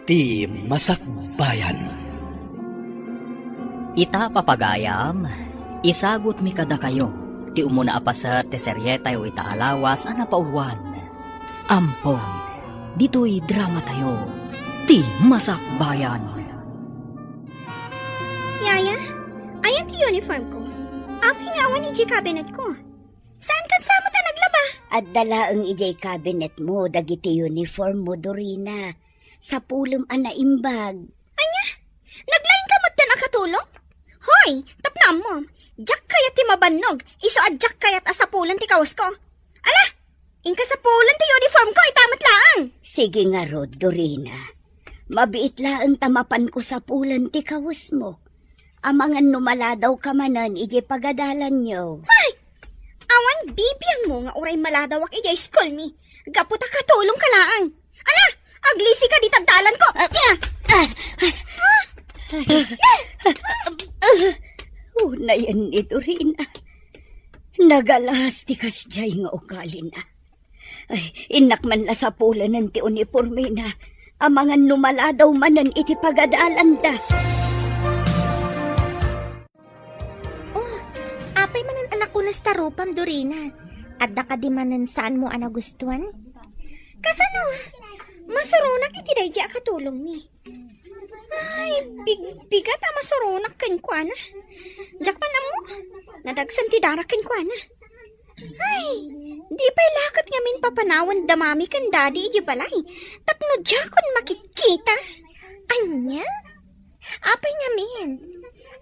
Ti Masakbayan. Ita papagayam, isagot mi kada kayo, ti umuna apasa teseryeta yo ita alawas ana pauluan. Ampon, dito'y drama tayo, ti Masakbayan. Yaya, ayan ti uniform ko. Aping awan ni cabinet ko. Saan kan sama ta naglaba? At dalaang ijay cabinet mo, dagiti uniform mo, Dorina. Sa pulong anaimbag. Anya, naglaing ka magta nakatulong? Hoy, tapnam mo. Jack kayat ti mabannog. Iso at jack kayat asapulan ti kawas ko. Ala, inka sa pulan ti uniform ko, itamat laang. Sige nga, Rod, Dorina. Mabiit laang tamapan ko sa pulan ti kawas mo. Amangan numala daw ka manan, ijay pagadalan nyo. Ay, awan bibiyang mo nga uray maladawak ijay school mi. Gaputa katulong ka laang. Ala, aglisi ka di tagdalan ko. Una yan ni Dorina. Nagalas ti kasjay nga ugali na. Ay, inak man la sa pulan ng ti uniforme na. Amangan numala daw manan iti pagadalan da. Apay manan anak ko na starupam, Dorina. Adda ka di manan saan mo anagustuhan? Kasano? Masurunak iti dayja katulong ni. Ay, bigat ang masurunak ken kuana. Jak pa na mo. Nadagsan ti dara ken kuana. Ay, di pa'y lakat ngamin papanawan damami kan daddy iji balay. Tapno jakon makikita. Anya? Apay ngamin.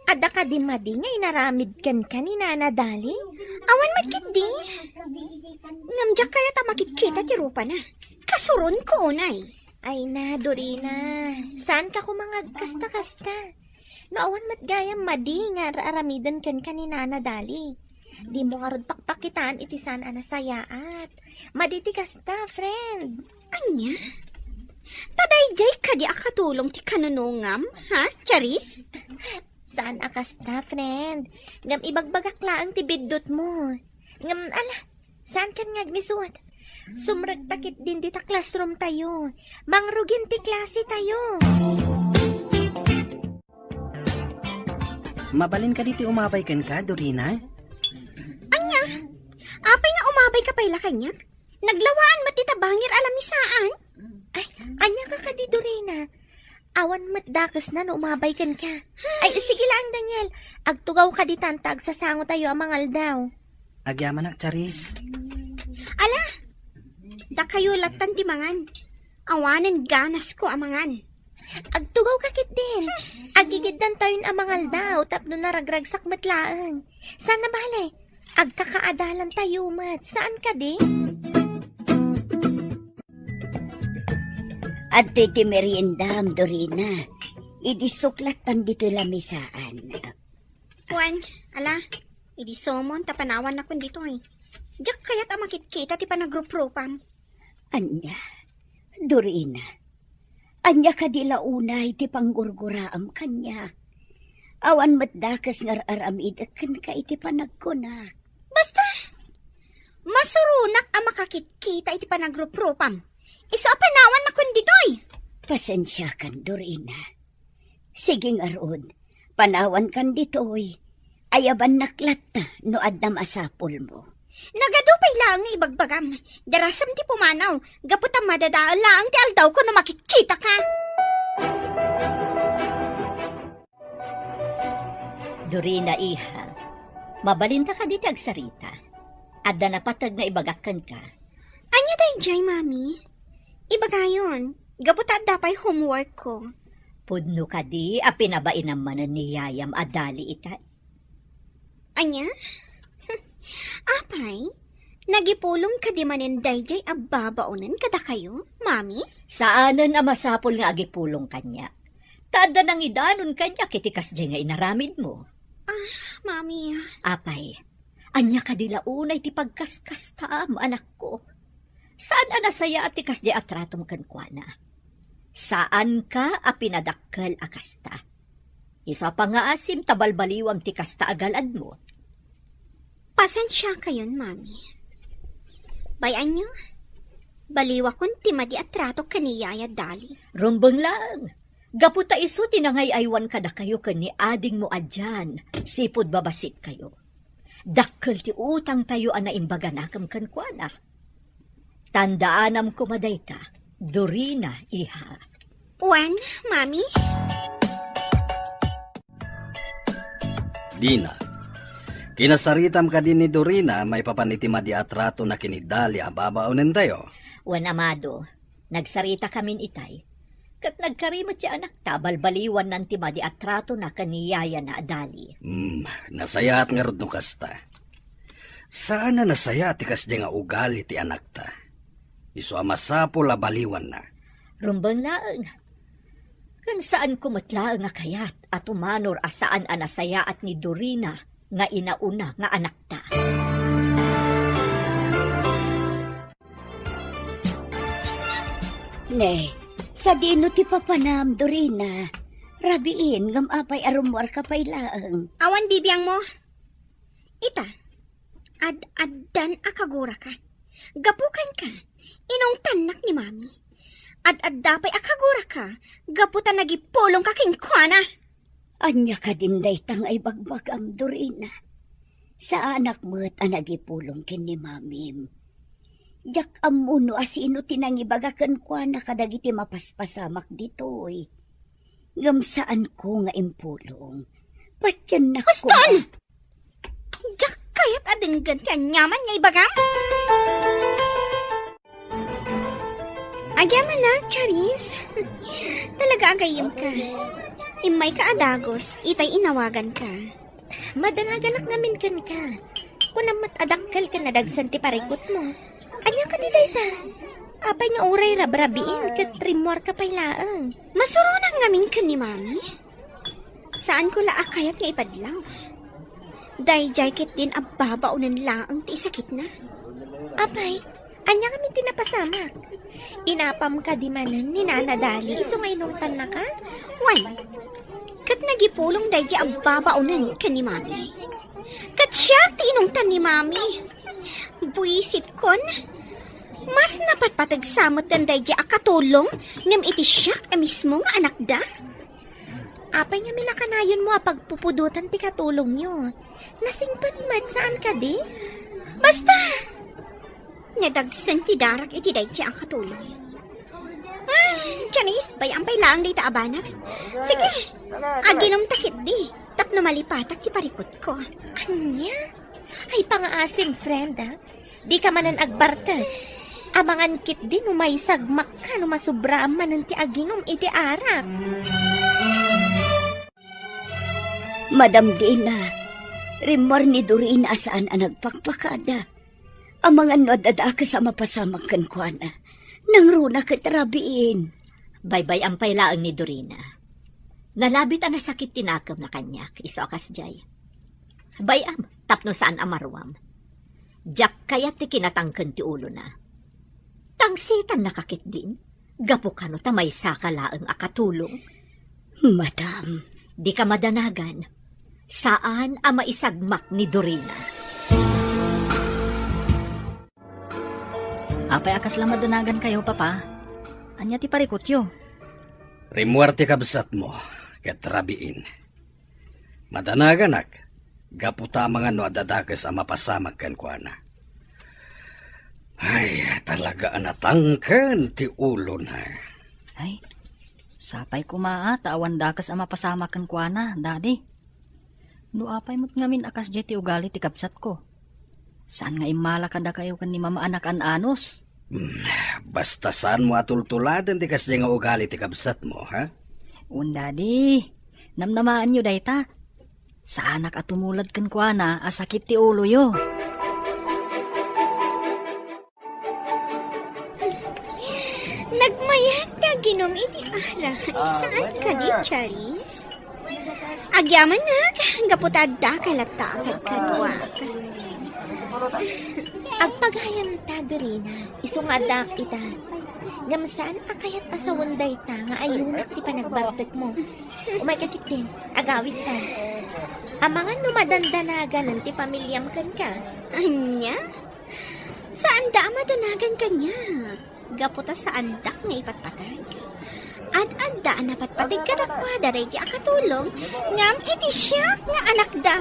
Adda ka di madi nga inaramid kan kanina na dali? Awan magkit di. Ngamjak kaya ta makikita ti rupa na. Kasuron ko unay. Ay na, Dorina. Saan ka kumangag kasta-kasta? Noowan matgayam madi nga aramidan kan kanina na dali. Di mo nga rod pakpakitaan iti saan anasayaat. Madi ti kasta, friend. Anya? Taday jay ka di akatulong ti kanunungam, ha, Charis? Saan akasta, friend? Ngam ibagbagakla ang tibidot mo. Ngam, ala, saan kan ngagmisuot? Sumrag takit din di ta classroom tayo. Mangrugin ti klase tayo. Mabalin ka diti umabay ken ka, Dorina? Anya? Apay nga umabay ka payla kanyak? Naglawaan matita bangir alamisaan? Ay, anya ka ka di, Dorina. Awan matdakas na no umabay kan ka. Ay, sige lang, Daniel. Agtugaw ka di tantag sa sango tayo amangal daw. Agyaman ak, Charis. Ala, da kayo latan ti mangan. Awanan ganas ko amangan. Agtugaw ka kit din. Agigiddan tayo amangal daw tapno naragragsak matlaan. Sana bale, agkakaadalan tayo mat. Saan ka di? At ti meriendam, Dorina. Idisuklatan dito lamisaan. Juan, ala, idi somon tapanawan na kun dito ay. Diyak kaya ta makikita ti panagropropam. Anya, Dorina. Anya ka di launay ti panggurguraam kanyak. Awan matdakas ngar aramid kan ka iti panagkunak. Basta, masurunak ang makakikita iti panagropropam. Iso panawan na kun ditoy. Pasensya kan, Dorina. Sige nga rod, panawan kan ditoy. Ayaban naklat na no addam asapol mo. Nagadupay lang nga ibagbagam. Darasam ti pumanaw. Gaputam madadaan lang ti aldaw ko na makikita ka. Dorina, iha, mabalinta ka di tagsarita. Adda na patag na ibagakan ka. Anya day jay, mami? Ibagayon. Gaputat dapay homework ko. Pudno ka di, a pinabain naman ni Yayam adali ita. Anya? Apay, nagipulong ka di manin dayjay ababaunan kada kayo, mami? Saanan a masapol nga agipulong kanya. Tada nang idanon kanya kitikas di nga inaramid mo. Mami, Apay, anya ka di launay ti pagkaskas taam, anak ko. Saan anasaya at tikas di atratom kankwana? Saan ka a pinadakkel akasta? Isa pa nga asim tabalbaliwang ti kasta agalad mo. pasensya kayon, mami. Bayan nyo, Baliwa kun ti madi atrato kaniyaya dali. Rumbang lang. Gaputa iso tinangay aywan kada kayo kani ading mo adyan. Sipod babasit kayo. Dakkel ti utang tayo ana imbaga nakam kankwana. Tandaanam ko madayta. Dorina, iha. Wan, mami? Dina, kinasaritam ka din ni Dorina, may papaniti madi atrato na kinidali ababaunin tayo. Wan amado, nagsarita kamin itay. Kat nagkarimot si anak tabalbaliwan ng timadi at trato na kaniyaya na adali. Nasaya at nga rod no kasta. Saan na nasaya ti kasdi nga ugali ti anak ta? Iso amasapo labaliwan na. Rumbang laang. Kan saan kumatla nga kayat at umanor asaan anasaya at ni Dorina nga inauna nga anak ta. Ne, sa dino ti papanam, Dorina. Rabiin, gamapay arumwar ka pay laang. Awan bibiyang mo? Ita, ad-addan akagura ka. Gapukan ka, inong tanak ni mami. Ad-addapay akagura ka, gaputan nagipulong ka king kuana. Anya ka din daytang ay bagbagam, Dorina. Sa anak mo't anagipulong kin ni mamim. Jak amuno asino tinangibagakan kwa na kadagiti mapaspasamak ditoy. Gamsaan ko nga impulong. Patyan na ko. Huston! Jak kayat adenggan ka nyaman nga ibagam? Agyaman na, Charis. Talaga agayim ka. Imay ka adagos, itay inawagan ka. Madanaganak namin kan ka. Kung namat adakkel ka na dagsan ti parikot mo. Anya ka nila ita? Apay nga uray rabrabiin kat trimwar ka paylaang. Masurunan ngamin ka ni mami. Saan ko laakayat nga ipadlaw? Day jacket din ababaunan laang ti sakit na. Apay, anya kami tinapasamak. Inapam ka di manan ni nanadali. Iso nga inungtan na ka? Wan, kat nagipulong day di ababaunan ka ni mami. Kat siya ti inungtan ni mami. Buisit kon, mas napatpatag samot danday di akatulong ngam iti siyak mismo nga anak da. Apay nga minakanayon mo pagpupudutan ti katulong nyo. Nasingpat mat saan ka di? Basta, nadagsan ti darak iti day di akatulong. Charis, bayang pay lang di ta abanak. Sige, aginom takit di, tapno malipatak ti parikot ko. Anya? Ay pangaasim friend ha? Di ka manan agbartag. Abangan kit din umay sagmak ka no masubra manan ti aginom iti arak. Madam Dina, rimor ni Dorina asaan ang nagpakpakada. Ang mga nadada ka sa mapasamag kan kwa na. Nang runa katarabiin. Baybay ang paylaang ni Dorina. Nalabit ang nasakit tinakam na kanya, iso akas jay. Bayam, tapno saan amarwam. Jak kayat ti kinatangkan ti ulo na. Tangsitan nakakit din. Gapo ka no tamay sakalaang akatulong. Madam, Di ka madanagan. Saan ang maisagmak ni Dorina? Apay akas lang madanagan kayo, papa. Anya ti parikot yo. Rimuarte kabsat mo, ket rabiin. Madanaganak, gaputa mga no adadakas ang mapasamag kan kuana. Ay, talaga anatangkan ti ulo na. Ay, sapay kumaa, tawan dakas ang mapasamakan kwa na, daddy. Apay mo't ngamin akas jeti ugali ti kapsat ko. Saan nga imala kada kayo kan ni mama anak an anos? Basta saan mo atultuladan ti kasdi nga ugali ti kabsat mo, ha? Daddy, namnamaan nyo dayta. Sa anak at tumulad kan kwa na, asakit ti ulo yo. Nagmayat ka ginom iti ara. Saan ka di, Charis? Agyaman na, gaputadda kalata agad kadwa. Agpagayam ta, Dorina, isungadak ita. Ngamsaan akayat asawanday ta nga ayunak ti panagbartag mo. Umay kakitin, agawid ta. Amangan numadandanagan ti pamilyam kan ka. Anya? Saan da madanagan kanya? Gaputa sa andak nga ipatpatag. Ad-adda na patpatag kadakwa daray di akatulong ngam iti siya nga anak da.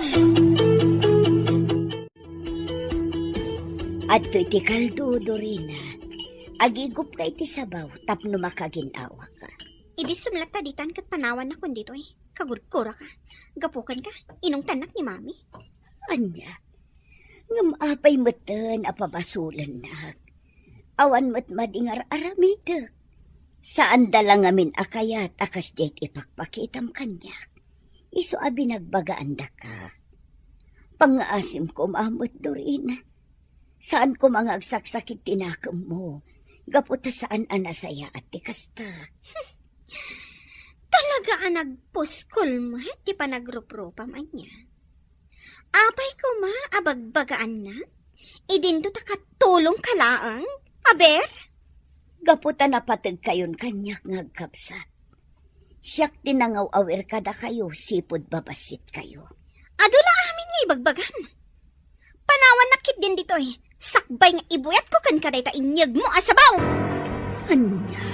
At iti kaldo, Dorina. Agigup ka iti sabaw, tapno makaginawa ka. Idi sumlat taditan kat panawan na kun dito Kagurkura ka. Gapukan ka. Inong tanak ni mami. Anya, ngam apay matan apabasulan na. Awan mat madingar aramida. Saan dalang amin akayat akas jet ipakpakitam kanyak. Iso abi nagbagaan da ka. Pangaasim ko maamot, Dorina. Saan ko mga agsaksakit tinakam mo? Gaputa saan anasaya at tikasta. Talaga ang nagpuskol mo di pa nagrupropa man niya. Apay ko ma abagbagaan na. Idinto takatulong kalaang. Aber? Gaputa napatag kayon kanyak ngagkapsat. Siyak tinangaw-awir kada kayo, sipod babasit kayo. Adula amin nga ibagbagan. Panawan nakit din dito Sakbay nga ibuyat ko kan kaday ta inyag mo asabaw. Anya,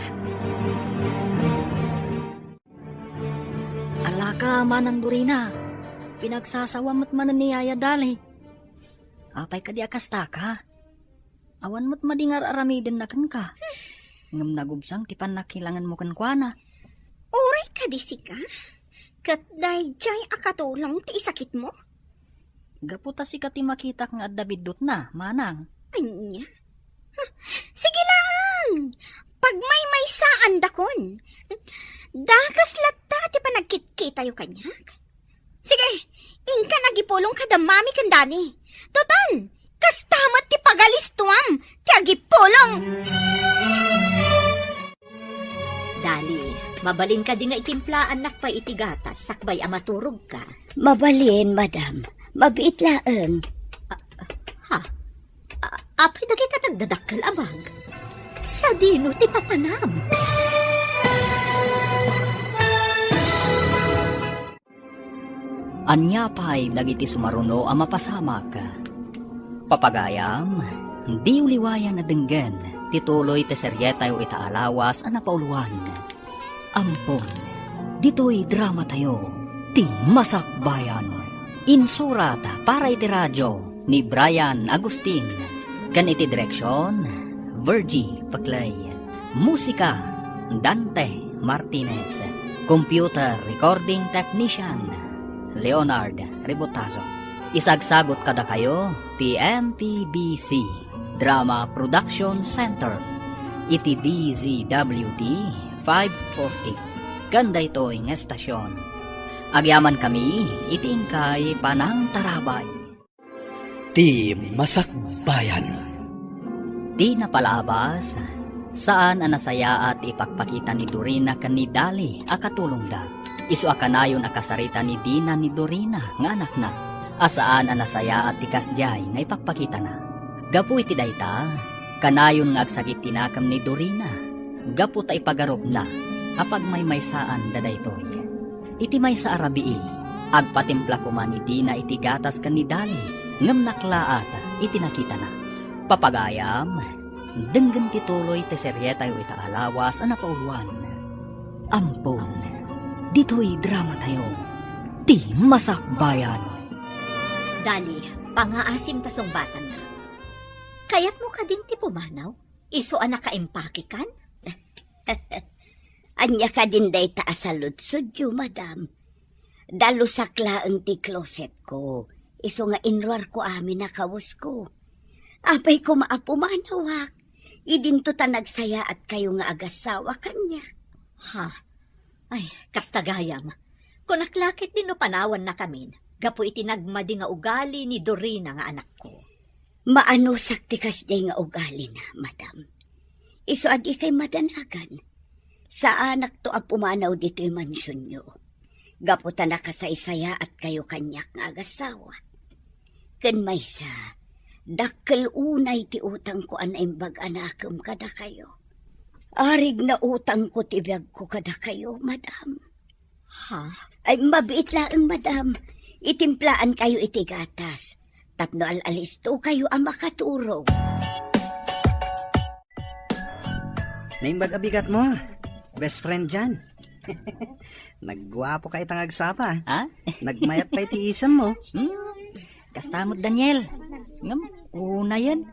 Alaka manang Dorina. Pinagsasawamot man ni Yaya Dali. Apay ka di akasta ka. Awan mo't madingar aramidin na kan ka. Ngam nagubsang tipan nakilangan mo kan kuana. Uray ka di sika. Kat day jay akatulong ti isakit mo. Gaputa si kati makita nga adabidot na, manang. Anya? Sige lang. Pag may saan dakon. Dakas latta ti pa nagkit-kita yung kanyak. Sige, inka nagipulong kada mami kan dani. Total, kastamat ti pagalistuam ti agipulong. Dali, mabalin ka di nga itimplaan nakpay itigatas, sakbay amaturog ka. mabalin, madam. Mabiit laeng. Apay na kita nagdadakkel abag. Sa dino ti papanam. Anya pa'y dagiti sumaruno ang mapasamak. Papagayam, di uliwayan na denggen, tituloy te seryeta yu itaalawas ang napauluan. Ampon, dito'y drama tayo, ti Masakbayan. Insurat para iti radyo ni Brian Agustin. Kan iti direksyon, Virgie Paclay. Musika, Dante Martinez. Computer Recording Technician, Leonard Rebotazo. Isagsagot kada kayo, TMPBC Drama Production Center. Iti DZWD 540. Ganda ito ng estasyon. Agyaman kami, itingkay panang tarabay. Ti Masakbayan. Di napalabas, saan anasaya at ipagpakita ni Dorina kan ni Dali akatulong da. Isu akanayon akasarita ni Dina ni Dorina nga anak na. Asaan anasaya at tikasjay nga ipagpakita na. Gapu iti dayta, kanayon nga agsakit tinakam ni Dorina. Gapu ta ipagarop na, apag may saan dadaytoy. Iti may sa arabii, agpatimpla ko man ni Dina iti gatas kan ni Dali, ngam naklaat iti nakita na. Papagayam, denggan tituloy te seryeta yu itaalawas ang napauluan. Ampon, dito'y drama tayo, ti Masakbayan. Dali, pangaasim tasong batan na. Kaya't mo ka din ti pumanaw? Iso anak ka empake kan? Anya ka din day taasaludsud yu, madam. Dalusakla ang ti closet ko. Iso nga inruar ko amin na kawas ko. Apay ko maapumanawak. Idinto ta nagsaya at kayo nga agasawa kanya. Ha? Ay, kastagayam. Kung naklakit din no panawan na kamin, gapu iti nagmadi nga ugali ni Dorina nga anak ko. Maano saktikas day nga ugali na, madam. Iso adi kay madanagan. Sa anak to ang pumanaw dito yung mansyon nyo. Gaputa na kasaysaya at kayo kanyak nga agasawa. Kan may sa, dakkel unay ti utang ko anay bag-anakam kada kayo. Arig na utang ko tibiyag ko kada kayo, madam. Ha? Ay mabiit lang, madam. Itimplaan kayo iti gatas. Tapno alalis to kayo ang makaturo. Naimbag abigat mo. Best friend dyan. Naggwapo ka itang agsapa. Ha? Nagmayat pa iti isam mo. Kastamot Daniel. Ngam, una yan.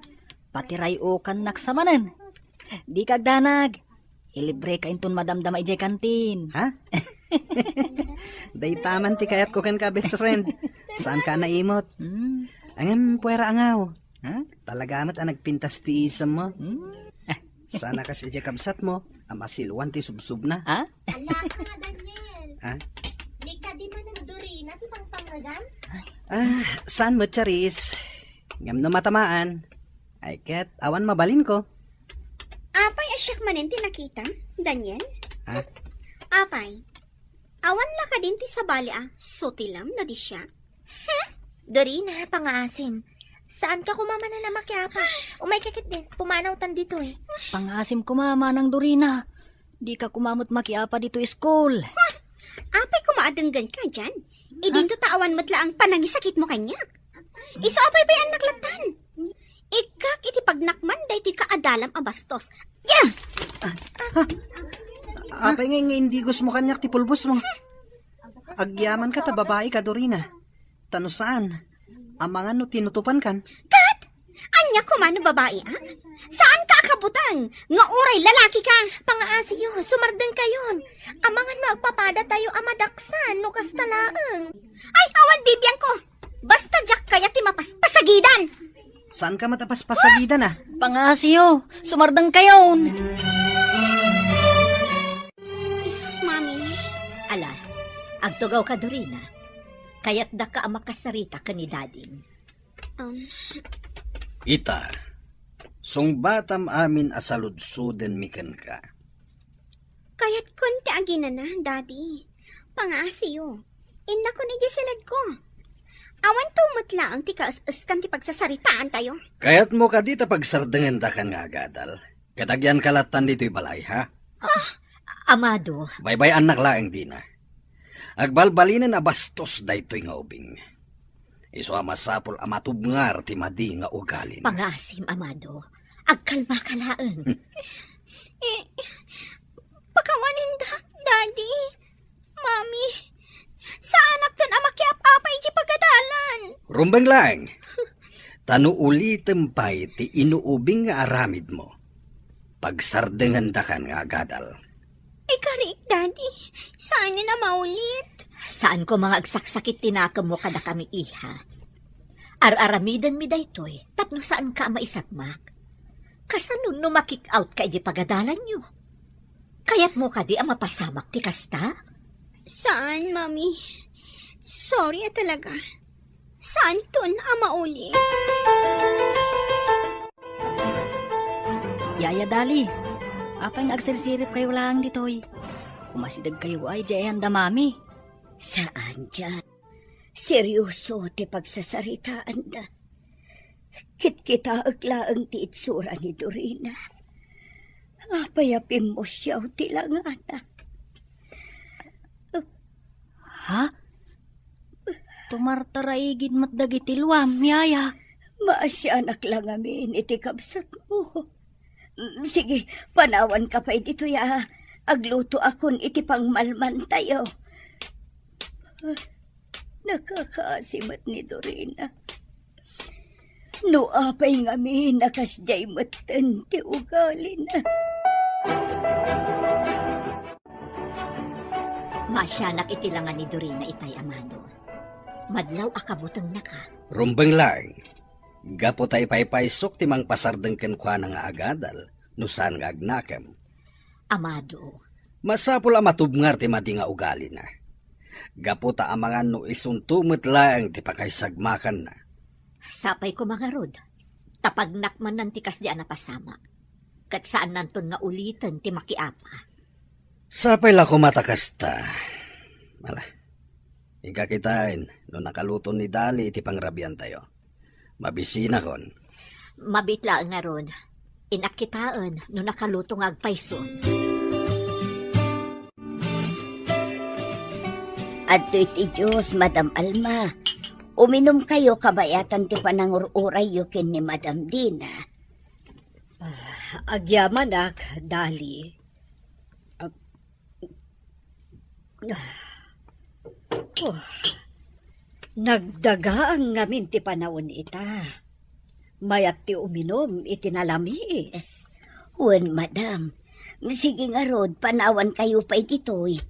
Pati rayo kan naksamanan. Di kagdanag. Ilibre ka inton madamdama ijay kantin. Ha? Day taman ti kayat ko kan ka best friend. Saan ka naimot? Angam puwera angaw. Ha? Talagamat ang nagpintas ti isam mo. Hmm? Sana kasi ijay kabsat mo. Amasilwan ti subsub na. Ha? Ala ka nga, Daniel. Ha? Di ka di man ang Dorina, di pang pangagan? Saan mo charis? Ngam no matamaan. Ay ket, awan mabalin ko. Apay asyak manin ti nakita, Daniel? Ha? Apay, awan la ka din ti sabali sotilam na di siya. Dorina, pangaasim. Saan ka kumamana na makiapa? Umay kakit din, pumanaw tan dito eh. Pangasim ko mama ng Dorina. Di ka kumamot makiapa dito school. Apay kumaadenggan ka dyan. Idinto tawan mo't laang panangisakit mo kanya. Iso apay ba yan naklatan? Ikak iti pagnakman day ti kaadalam abastos. Yeah! Apay nga hindi gusto mo kanyak ti pulbos mo. Agyaman ka ta babae ka Dorina. Tano saan? Amangan no tinutupan kan. Kat! Anya kumano babae Saan ka akabutang? Nga oray lalaki ka. Pangaasiyo, sumardeng kayon. Amangan mo agpapada tayo amadaksan, no kastalaang. Ay, awan bibiyang ko. Basta jak kaya ti mapaspasagidan. Saan ka matapaspasagidan ah? Pangasiyo, sumardang kayon. Mami, Ala, agtugaw ka Dorina. Kaya't da ka ang makasarita ka ni Dading. Ita, sungbatam amin asaludsuden miken ka. kaya't konti agina na, Daddy. Pangasiyo. Inna ko ni Giselad ko. Awan tumutla ang tikaas-as kan ti pagsasaritaan tayo. Kayat mo ka dita pagsardengan da kan nga agadal. Katagyan kalatan dito'y balay ha. Amado, Baybay anak laeng di na. Agbalbalinin na bastos daytoy nga ubing. Iso amasapol amatubngar ti madi nga ugalin. pangasim, Amado. Agkalma ka laan. Pakawanin dak, Daddy. Mami, sa anak tan amakiap-apay di pagadalan. Rumbang lang. Tanu ulitem pay ti inuubing nga aramid mo. Pagsardengan da kan nga agadal. Ikarik, Daddy. Saan na maulit? Saan ko mga agsaksakit tinakam mo kada kami iha? Ar-aramidan mi daytoy, tapno saan ka maisagmak? Kasanun no makik out ka di pagadalan nyo? Kayat mo ka di ang mapasamak ti kasta? Saan, Mami? Sorry talaga. Saan tun maulit? Yaya Dali, apay agsirsirip kayo lang ditoy. Umasidag kayo ay jayan damami. Saan dyan? Seryoso ti pagsasaritaan na. Kit-kita aglaang ti itsura ni Dorina. Apayapin mo siya ti langana. Ha? Tumartaraigid matdagitilwam, yaya. Maasyanak lang amin iti kabsat mo. Sige, panawan ka pa dito ya. Agluto akon iti pangmalman tayo. Nakakaasimat ni Dorina. No apay ngami nakasjay matan ti ugali na. Masyanak itilangan ni Dorina itay, Amado. Madlaw akabutang naka. Rumbang lang. Gapo tay paypaysok ti mang pasardeng kenkwa nga agadal. Nusan nga agnakam. Amado, Masapul amatubngar ti madi nga ugali na. Gapo ta amangan no isuntumot lang ti pakaysagmakan na. sapay ko mga rod. Tapag nakman ng tikas di anapasama. Kat saan nanton nga ulitan ti makiapa. Sapay la ko matakasta. Mala. Ikakitain no nakaluto ni Dali iti pangrabian tayo. Mabisina kon. Mabitla nga rod. Inakitaan no nakaluto nga agpayson. Adto iti Diyos, Madam Alma. Uminom kayo kabayatan ti panangururay yukin ni Madam Dina. Agyaman ak, Dali. Oh, nagdaga ang ngamin ti panahon ita. Mayat ti uminom itinalamis. Wen, madam. Sige nga rod, panawan kayo pa ititoy.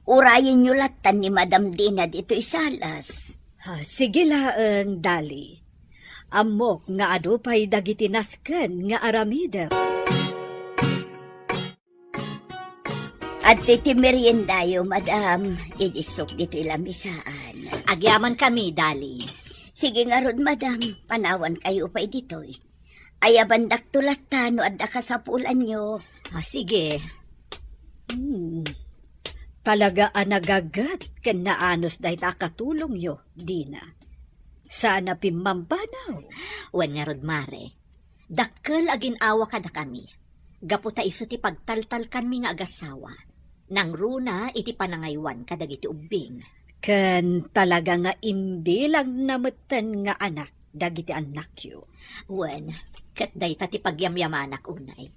Urayin nyo latan ni Madam Dina dito'y salas. Sige laeng, Dali. Amok nga ado pa'y dagitinasken nga aramida. At titimeriendayo, madam. Idisok dito'y lamisaan. Agyaman kami, Dali. Sige nga rod, madam. Panawan kayo pa ititoy. Ayabandak tulatan no adda kasapulan nyo. Sige. Talaga anagagat ken naanos dahi katulong yo, Dina. Sana pimmambanaw. Wen nga rod, mare. Dakkel agin awa kada kami. Gaputa iso ti pagtaltal kami nga agasawa. Nang runa iti panangaywan kadagiti ubing. Ken talaga nga imbilang nametan nga anak dagiti anak yo. Wen, ket dayta ti pagyamyamanak unay.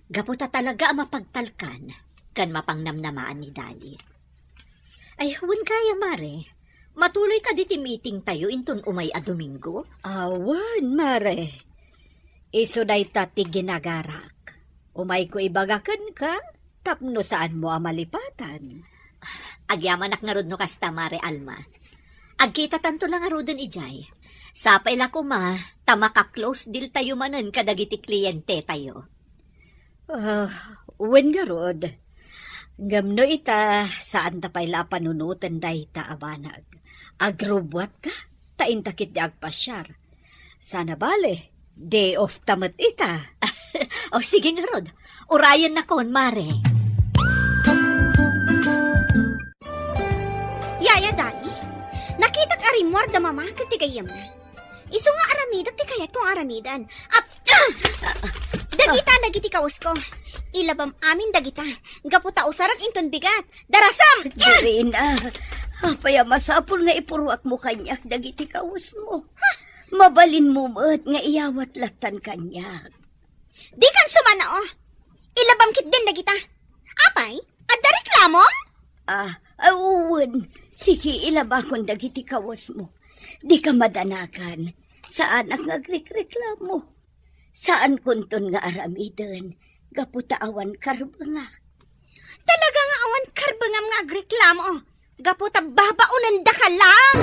Gaputa talaga ang mapagtalkan kan mapangnamnamaan ni Dali. Ay, wen kaya, mare. Matuloy ka diti meeting tayo inton umay a Domingo. Awan, mare. Iso dayta ti ginagarak. Umay ko ibagakan ka, tapno saan mo amalipatan. Agyamanak nga rod no kasta, mare Alma. Agkita tanto lang nga rodon ijay. Sapay la ko ma, tamaka-close deal tayo manen kadagiti kliyente tayo. Wen garod. Ngamno ita, saan tapay la panunutan dayta abanag. Agrobwat ka, taintakit di agpasyar. Sana bale, day off tamat ita. O sige nga rod, urayan na kon, mare. Yaya, Dali. Nakita ka rin mo da mama katigayam na. Iso nga aramidak ti kayat kong aramidan. Dagiti kaus ko. Ilabam amin dagita. Gaputa usarag inton bigat. Darasam! Dorina, apaya masapul nga ipuruak mo kanyak dagiti kawas mo. Mabalin mo mo't nga iyawat latan kanyak. Di kan sumana oh. Ilabam kit din dagita. Apay? Adda reklamon? Uwan. Sige, ilabakon dagiti kawas mo. Di ka madanakan. Saan ang agrekreklamo? Saan kunton nga aramidan? Gaputa awan karbanga. Talaga nga awan karbangam nga agreklamo. Gaputa babaunan da ka lang.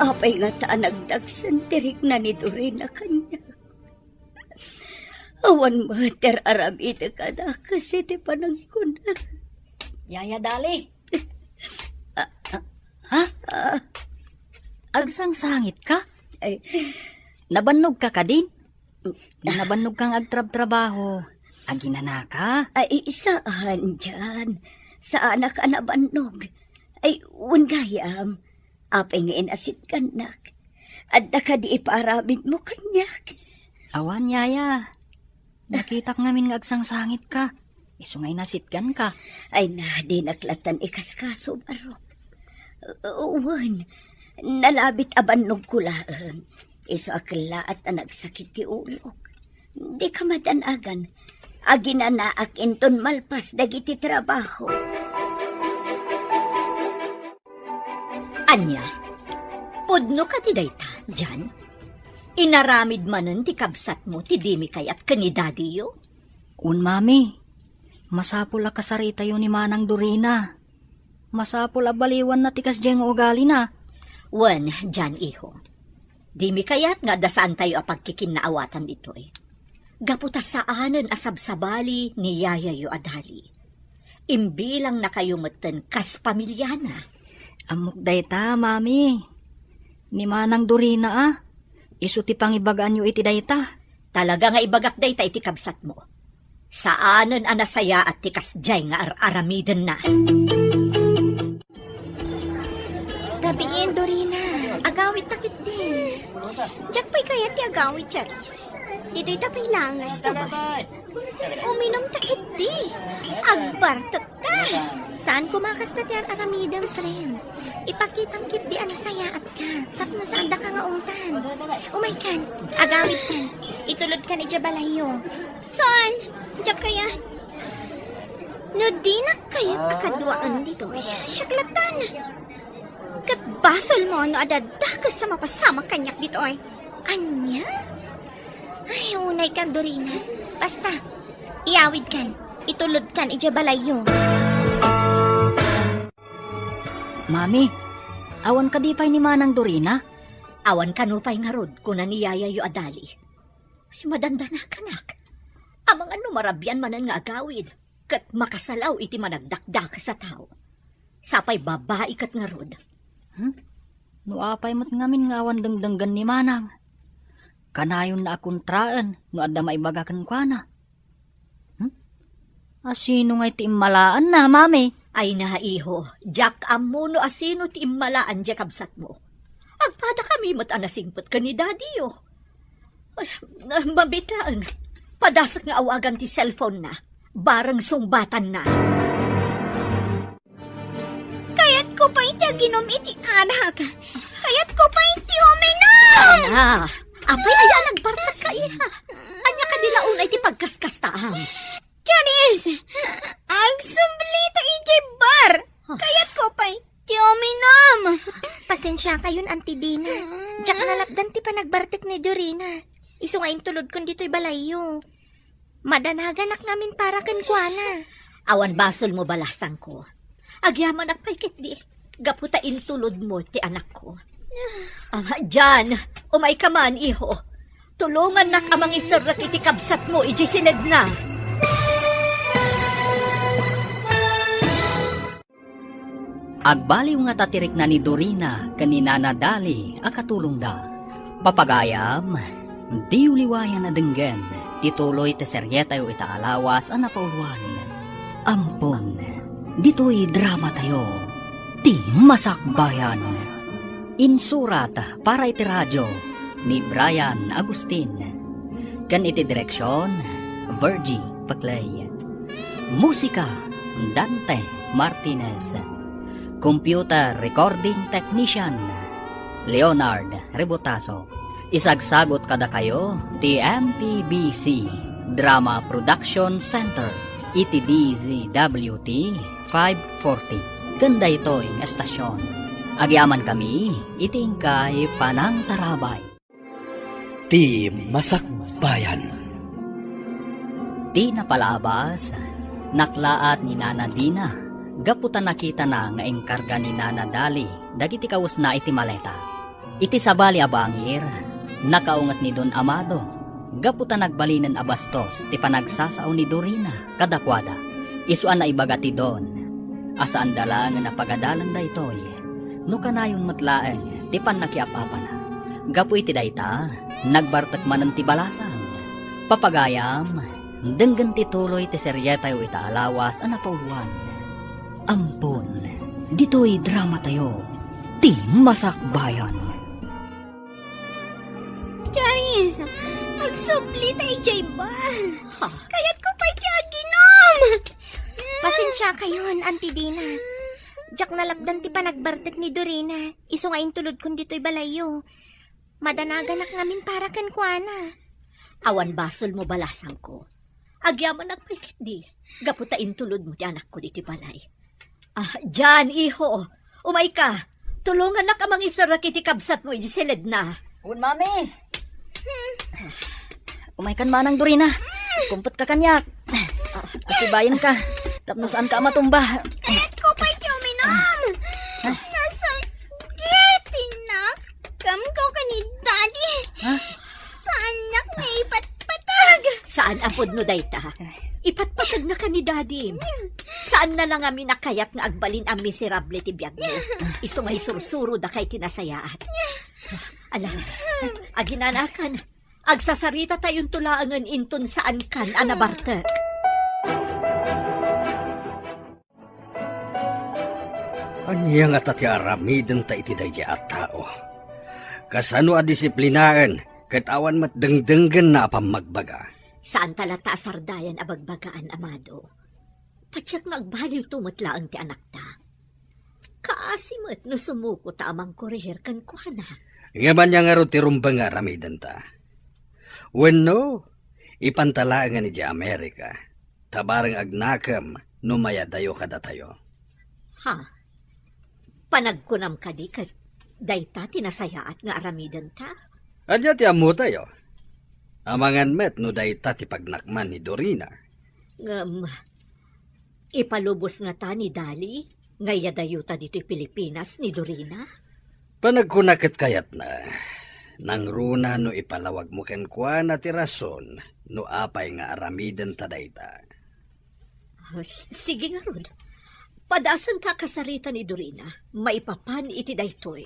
Apay nga taan nagdagsan tirik na ni Dorina kanya. Awan mater aramida ka na kasi ti panagkuna. Yaya, Dali. Ha? Agsang sangit ka? Ay, Nabannog ka din? Nabannog kang agtrab-trabaho. Aginana ka? ay isaan dyan. Saan ka nabanog? Ay, gayam. Apay nga inasit kanak. Adda ka di iparamid mo kanyak. Awan, Yaya. Nakita ka ngamin nga agsang sangit ka. Isungay nasitgan ka. Ay na, di naklatan ikaskaso baro. Uwan, nalabit abannog ko laang. Iso akla at nagsakit ti ulok. Di ka madanagan. Aginanaak inton malpas dagiti trabaho. Anya, pudno ka ti dayta, dyan? Inaramid manen ti kabsat mo ti dimi kayat kanidadi yo? Mami. Masapul a kasarita yun ni Manang Dorina. Masapul a baliwan na tikas diyang ugali na. Wen, dyan iho. Dimi kayat nga dasaan tayo a pagkikinaawatan ditoy. Gaputa saanan asabsabali ni Yaya yu Adali. Imbilang na kayo meten kas pamilyana. Amok dayta, Mami. Ni Manang Dorina Isu ti pangibagaan yu iti dayta. Talaga nga ibagak dayta iti kabsat mo. Saanan anasaya at tikas jay nga aramiden na. Rabiin, Dorina. Agawit takit din. Diyak pa'y kaya ti agawit, Charis. Dito'y tapay langas, diba? Uminom takit di. Agbartot ta. Saan kumakas na ti aramidang friend? Ipakitang kit di anasaya at ka. Tapno sa anda ka nga ungtan. Umay kan, agawid kan. Itulod ka ni Jabalayo. Saan? Diyak kaya? No di na kaya't akaduaan dito eh. Syaklatan. Kat basol mo no adadakas sa mapasama kanyak dito eh. Anya? Ay, unay kan, Dorina. Basta, iawid kan. Itulod kan, Ijabalayo. Mami, awan ka di pa'y ni Manang Dorina? Awan kanupay nga rod kung naniyaya yu adali. Ay, madanda na kanak. Amang ano marabyan manan nga agawid. Kat makasalaw iti managdakdak sa tao. Sapay babae kat nga rod. No apay mo't ngamin nga awan dengdenggan ni Manang. Kanayon na akong traan, no adda maibagakan kwa na. Asino nga iti immalaan na, mami? Ay na iho, jak amuno asino ti immalaan di kabsat mo. Agpada kami mo't anasingpot ka ni daddy yo. Ay, mabitaan. Padasak nga awagan ti cellphone na. Barang sungbatan na. Kaya't ko pa iti aginom iti anak. Kaya't ko pa iti uminom. Ah, apay aya nagbartak ka iha. Anya ka nila unay ti pagkaskastaang. Charis, agsumblita iti bar. Kaya't ko pa iti uminom. Pasensya kayon, Auntie Dina. Diyak nalapdan ti panagbartik ni Dorina. Iso nga tulod kon dito'y balayo. Madanaganak namin para kan kuana. Awan basol mo balasang ko. Agyaman ak paikit di. Gaputa intulod mo ti anak ko. Diyan, umay ka man, iho. Tulungan nak amang isarak iti kabsat mo, iji silid na. Agbaliw nga tatirik na ni Dorina kanina nadali akatulong da. Papagayam, di uliwayan na denggen, tituloy te seryetayo itaalawas ang napauluan. Ampon, dito'y drama tayo, ti masakbayan. Insurat para iti radyo ni Brian Agustin. Kan iti direksyon, Virgie Paclay. Musika, Dante Martinez. Computer Recording Technician, Leonard Rebotaso. Isagsagot kada kayo, ti MPBC Drama Production Center, iti DZWT 540. Ganda ito yung estasyon. Agyaman kami, itingkay panang tarabay. Ti Masakbayan. Di napalabas, naklaat ni Nana Dina. Gaputan nakita na nga engkarga ni Nana Dali, dagiti kaus na iti maleta. Iti sabali abangir, nakaungat ni Don Amado. Gaputan nagbalinan abastos, ti panagsasao ni Dorina, kadakwada. Isuan na ibaga ti Don. Asaan dala nga napagadalan da itoy. No kanayon matlaeng, ti panakiapapa na. Gapu iti dayta, nagbartak manan ti balasan. Papagayam, denggan ti tuloy ti seryetayo itaalawas ang napauluan. Ampon, dito'y drama tayo, ti masakbayan. Charis, agsumblita iti bar. Kaya't ko pa iti aginom. Pasensya kayon, Auntie Dina. Diyak nalapdan ti panagbartik ni Dorina. Iso nga tulod kon dito'y balayo. Madanaganak ngamin para kan kuana. Awan basol mo balasang ko. Agyaman nagpaikit di. Gaputa intulod mo ti anak ko diti balay. Diyan, iho. Umay ka. Tulungan na ka mang isarak iti kabsat mo, iti silid na. Un, mami. Umay kan Manang Dorina. Kumpot ka kanyak. Pasibayan ka. Tapno saan ka matumba. Kaya't ko pa iti uminom. Nasakit, inak. Kam ko ka ni Daddy. Ha? Saan nak na ipatpatag? Saan apod no dayta? Ipatpatag na ka ni Daddy. Saan na lang amin nakayat nga agbalin ang miserable ti biyag mo? Iso nga isursuro da kay tinasayaat. Alam, aginanakan, agsasarita tayong tulaangan inton saan kan anabartek. Anya nga tati aramiden ta iti dayja at tao. Kasano a disiplinaan, katawan mat dengdenggan na apamagbaga. Saan talata sardayan abagbagaan, amado? Patsyak nga agbaliw tumutlaang ti anak ta. Kaasimot no sumuko ta amang koreher kan kuana. Nga man niya nga ro tirumbang nga aramidan ta. Wenno, ipantala nga ni di Amerika, tabarang agnakam no mayadayo kada tayo. Ha? Panagkunam ka di kat dayta tinasayaat nga aramidan ta. Adya ti amo tayo. Amangan met no dayta ti pagnakman ni Dorina. Ipalubos nga ta ni Dali, nga yadayuta dito'y Pilipinas ni Dorina. Panagkunakit kayat na, nang runa no ipalawag mo ken kwa na ti rason no apay nga aramidan ta dayta. Sige nga Rod. Padasan ta kasarita ni Dorina, maipapan iti daytoy.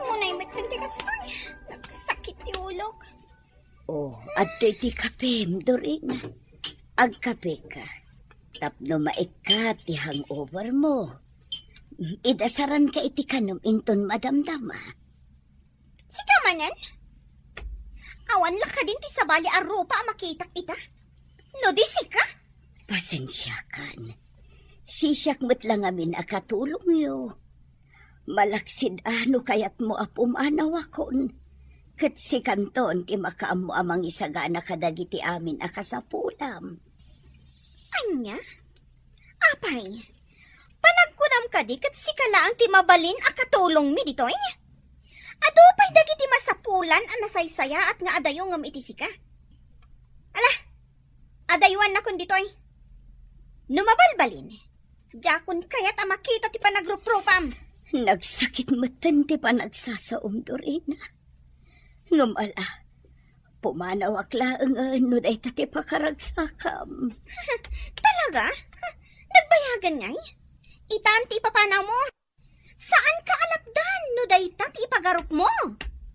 Unay met nagtikastoy. Nagsakit ti ulog. Oh, at ti kapim, Dorina. Agkape ka. Tapno maikat ti hangover mo. Idasaran ka iti kanom inton madamdama. Si kamanan? Awan la ka din ti sabali a rupa a makitak ita. No di sika? Pasensya kan. Sisyak mo't lang amin akatulong yo. Malaksid ano kayat mo apumanaw akon. Kat si kanton ti makaam mo amang isagana kadagiti amin akasapulam. Anya? Apay? Panagkunam ka di kat si kalaang ti mabalin akatulong mi ditoy? Ado pa'y dagiti masapulan ang nasaysaya at nga adayo ngam iti sika. Ala, adaywan na kun ditoy. Numabalbalin. Jakon kayat ang makita ti panagrupropam. Nagsakit matan ti panagsasaom, Dorina. Ngumala, pumanaw aklaang ano day tati pakaragsakam. Talaga? Nagbayagan ngay? Itanti papanaw mo? Saan ka alapdan no daytat ipagarup mo?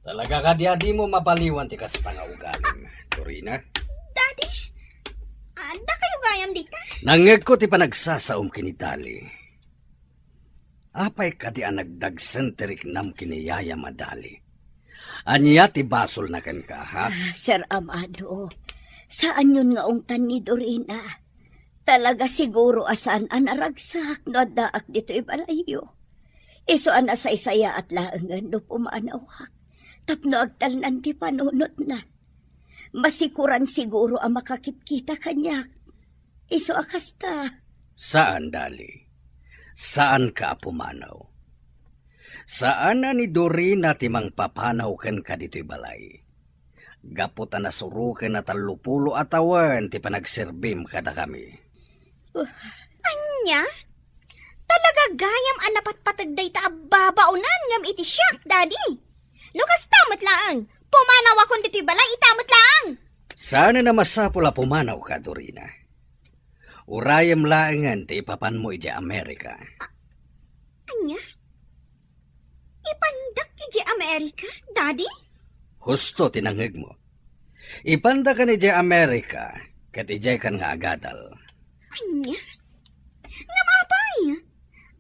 Talaga ka di mo mapaliwan ti kasta nga ugaling, Dorina. Daddy, anda kayo gayam dita? Nangeg ko ti panagsasaom kini Dali. Apay ka di ang nagdagsan tirik nam kiniyaya madali. Anya ti basol na kan ka, ha? Sir Amado, saan yun nga ungtan ni Dorina? Talaga siguro asan ang naragsak no daak dito ibalayo. Iso ang nasaysaya at laangan no pumanawak. Tapno agtalnan ti panunot na. Masikuran siguro ang makakitkita kanyak. Iso akasta. Saan, Dali? Saan ka pumanaw? Saan na ni Dorina timang papanaw ken ka dito'y balay? Gaputan na suruken na talupulo atawan ti panagserbim kada kami. Anya? Talaga gayam ang napatpatagday ta babaunan ngam iti siyak, Daddy. Lukas tamot laang. Pumanaw akong dito'y balay, itamot laang. Sana na masapula pumanaw ka, Dorina. Urayam laangan ti ipapan mo iti Amerika. Anya? Ipandak iti Amerika, Daddy? Husto tinangeg mo. Ipanda ka ni iti Amerika, kat ijay kan nga agadal. Anya? Nga mapay.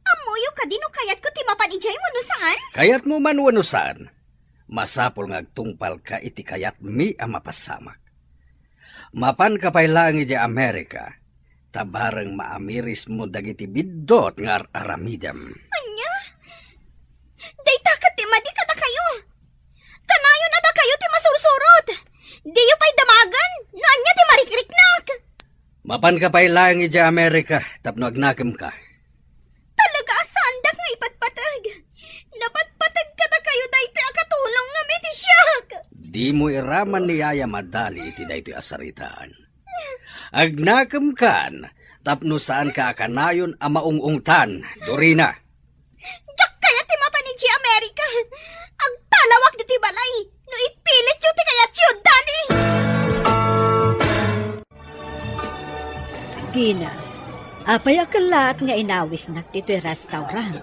Amoyo ka din o kayat ko timapan ijay mo no saan? Kayat mo man wano saan, masapol nga agtungpal ka iti kayat mi ang mapasamak. Mapan ka pa'y lang iti Amerika, tabarang maamiris mo dagiti bidot nga aramidam. Anya? Dayta ka timadi kada kayo. Kanayon na da kayo ti masursurot. Diyo pa'y damagan, no anya ti marikriknak. Mapan ka pa'y lang iti Amerika, tapno agnakem ka. Talaga asandak nga ipatpatag. Napatpatag ka da kayo dayto akatulong nga miti siyak. Di mo iraman ni Yaya madali iti daytoy asaritaan. Agnakem kan, tapno saan ka akanayon a maungungtan, Dorina. Jak kaya ti mapaniji Amerika. Ang talawak di ti balay. No ipilit yu ti kayat yu, Daddy. Dina, apay akalat nga inawis na dito'y restaurant.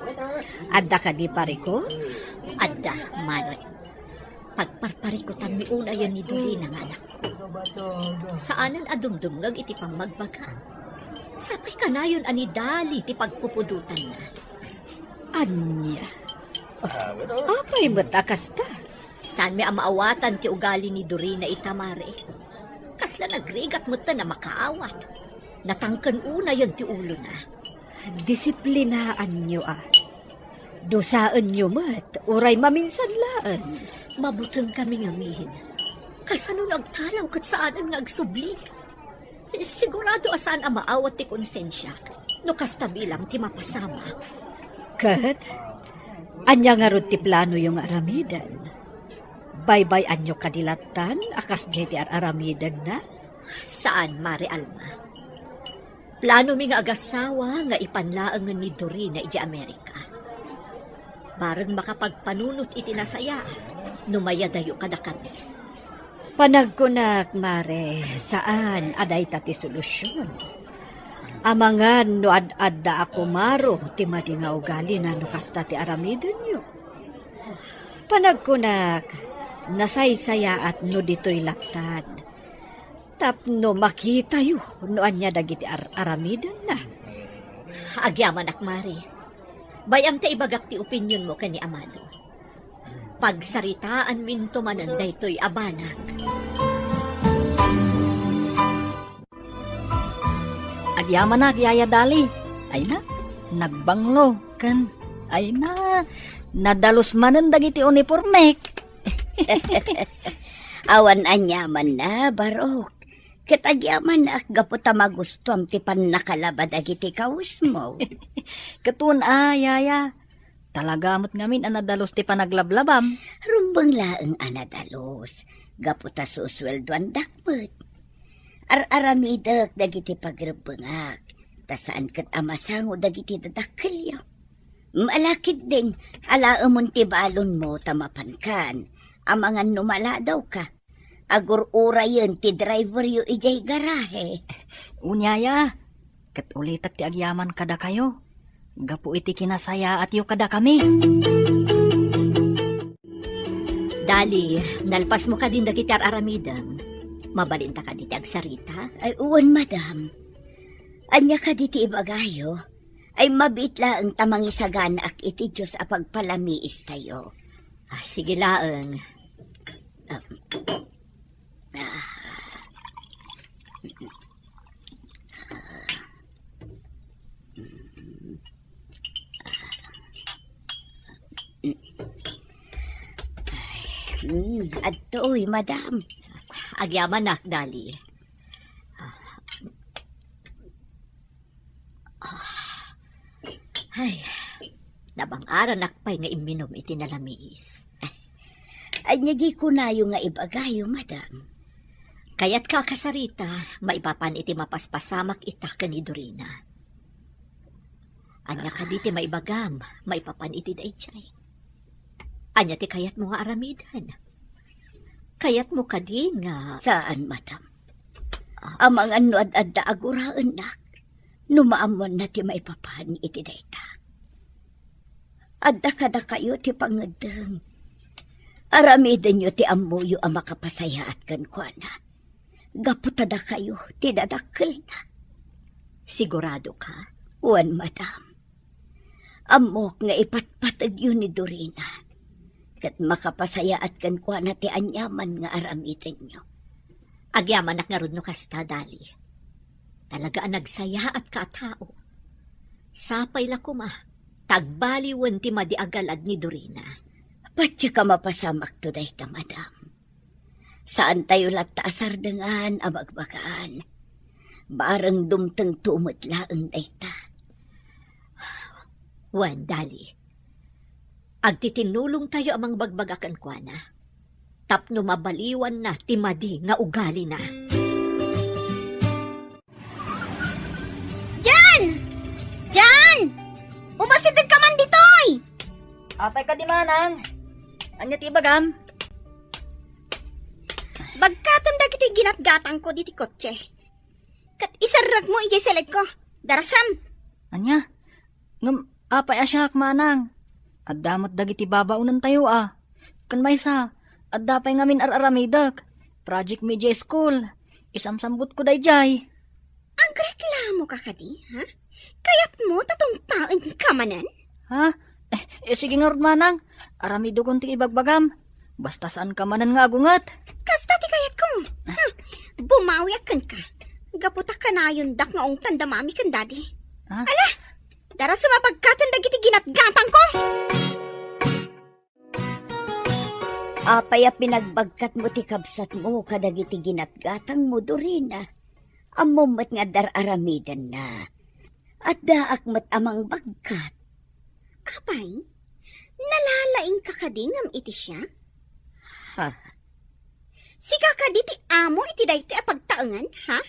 Adda ka di pariko? Adda, manoy. Pagparparikutan mi una yan ni Dorina nga anak. Saanan adumdumgag iti pang magbaga. Sapay ka na yun ani Dali ti pagpupudutan na. Anya? Apay matakas ta. Saan mi ang maawatan ti ugali ni Dorina itamare? Kasla nagrigat mo ta na makaawat. Natangkan una yan ti ulo na. Disiplinaan nyo Dosaan nyo mat, uray maminsan laan. Mabutang kami ngamihin. Kasano nagtalaw kat saan ang nagsubli? Sigurado asan ang maawat ti konsensya. No kasta bilang ti mapasama. Kat, anya nga rod ti plano yung aramidan. Baybay anyo kadilatan, akas jeti aramidan na. Saan, Mare Alma? Plano mi nga agasawa nga ipanlaang ni Dorina iti Amerika. Barang makapagpanunot iti nasaya, numayadayo kada kami. Panagkunak, Mare, saan aday tati solusyon? Amangan no ad-adda ako maro, ti mati nga ugali na no kasta ti aramidan nyo. Panagkunak, nasaysaya at no dito'y laktad. Tapno makita yu, no anya dagiti aramidan na. Agyaman ak, Mare. Bayam ta ibagak ti opinyon mo kani Amado. Pagsaritaan minto manan daytoy abanak. Agyaman na, Yaya Dali. Ay na, nagbanglo. Kan, ay na, nadalos manan dagiti uniformek. Awan anyaman na, barok. Kitagyaman na gaputa magustuam ti pan nakalabad agiti kaus mo. Katun Yaya. Talagamot ngamin ang nadalos ti panaglablabam. Rumbang laeng anadalos. Gaputa susweldoan dakpet. Aramidak dagiti pagrabangak. Tasaan kat amasango dagiti dadakilyo. Malakit din, alaamon ti balon mo tamapankan. Amangan numala daw ka. Agur-ura yun ti driver yu ijay garahe. Unyaya, kat ulitak ti agyaman kada kayo. Gapu iti kinasaya at yu kada kami. Dali, nalpas mo ka din dagiti aramidan. Mabalinta ka diti agsarita. Ay uwan, madam. Anya ka diti ibagayo. Ay mabitla ang tamang isagan ak iti Diyos a pagpalamiis tayo. Sige laeng. Adto'y, madam. Agyaman nak, Dali. Ay, nabang-aran nakpay nga iminom iti nalamiis. Anya di ko na yung nga ibagayo, madam. Kaya't kakasarita, maipapan iti mapaspasamak itak ka ni Dorina. Anya ka diti maibagam, maipapan iti dayjay. Anya ti kayat mo nga aramidan. Kayat mo ka din nga. Saan, madam? Amang ano ad-adda aguraan nak. Numaamon na ti maipapan iti dayta. Adda kada kayo ti pangadang. Aramidan nyo ti amuyo ang makapasaya at kankwana. Gaputada kayo, ti dadakkel na. Sigurado ka? Wan, madam. Amok nga ipatpatag yun ni Dorina. Kat makapasaya at kankwana ti anyaman nga aramidan nyo. Agyaman nak nga rod no kasta, Dali. Talaga ang nagsaya at katao. Sapay la kuma, tagbaliwan ti madiagalad ni Dorina. Patya ka mapasamak to dayta, madam. Saan tayo lataasar dengan abagbagaan? Barang dumteng tumot laeng dayta. Wan, Dali. Agtitinulong tayo amang bagbagakan kwa na. Tapno mabaliwan na timadi nga ugali na. Jan! Jan! Umasidag ka man ditoy! Apay ka di manang. Anya ti bagam? Bagkatam da kiti ginatgatang ko diti kotse. Kat isarag mo ijay seled ko. Darasam. Anya? Ngam, apay asyak manang. At damot dagiti babaunan tayo Kan maysa, at dapay ngamin aramidak. Project Media School. Isamsambot ko dayjay. Ang reklamo ka kadi, ha? Kayat mo tatumpaan ka manan? Ha? Sige nga rod manang. Aramido kong ti ibagbagam. Basta saan ka manan nga agungat. Kasta ti kayat ko. Ha? Bumawi akan ka. Gaputa ka na yun dak nga ong tanda mami kan daddy. Ha? Ala! Dara sa mapagkatan dagiti ginatgatang ko! Apay pinagbagkat mo ti kabsat mo kadagiti ginatgatang mo, Dorina. Amumat nga dararamidan na. At daak mat amang bagkat. Apay, nalalaing ka kadingam iti siya? Ha? Si kakaditi amo iti dayti apagtaengan, ha?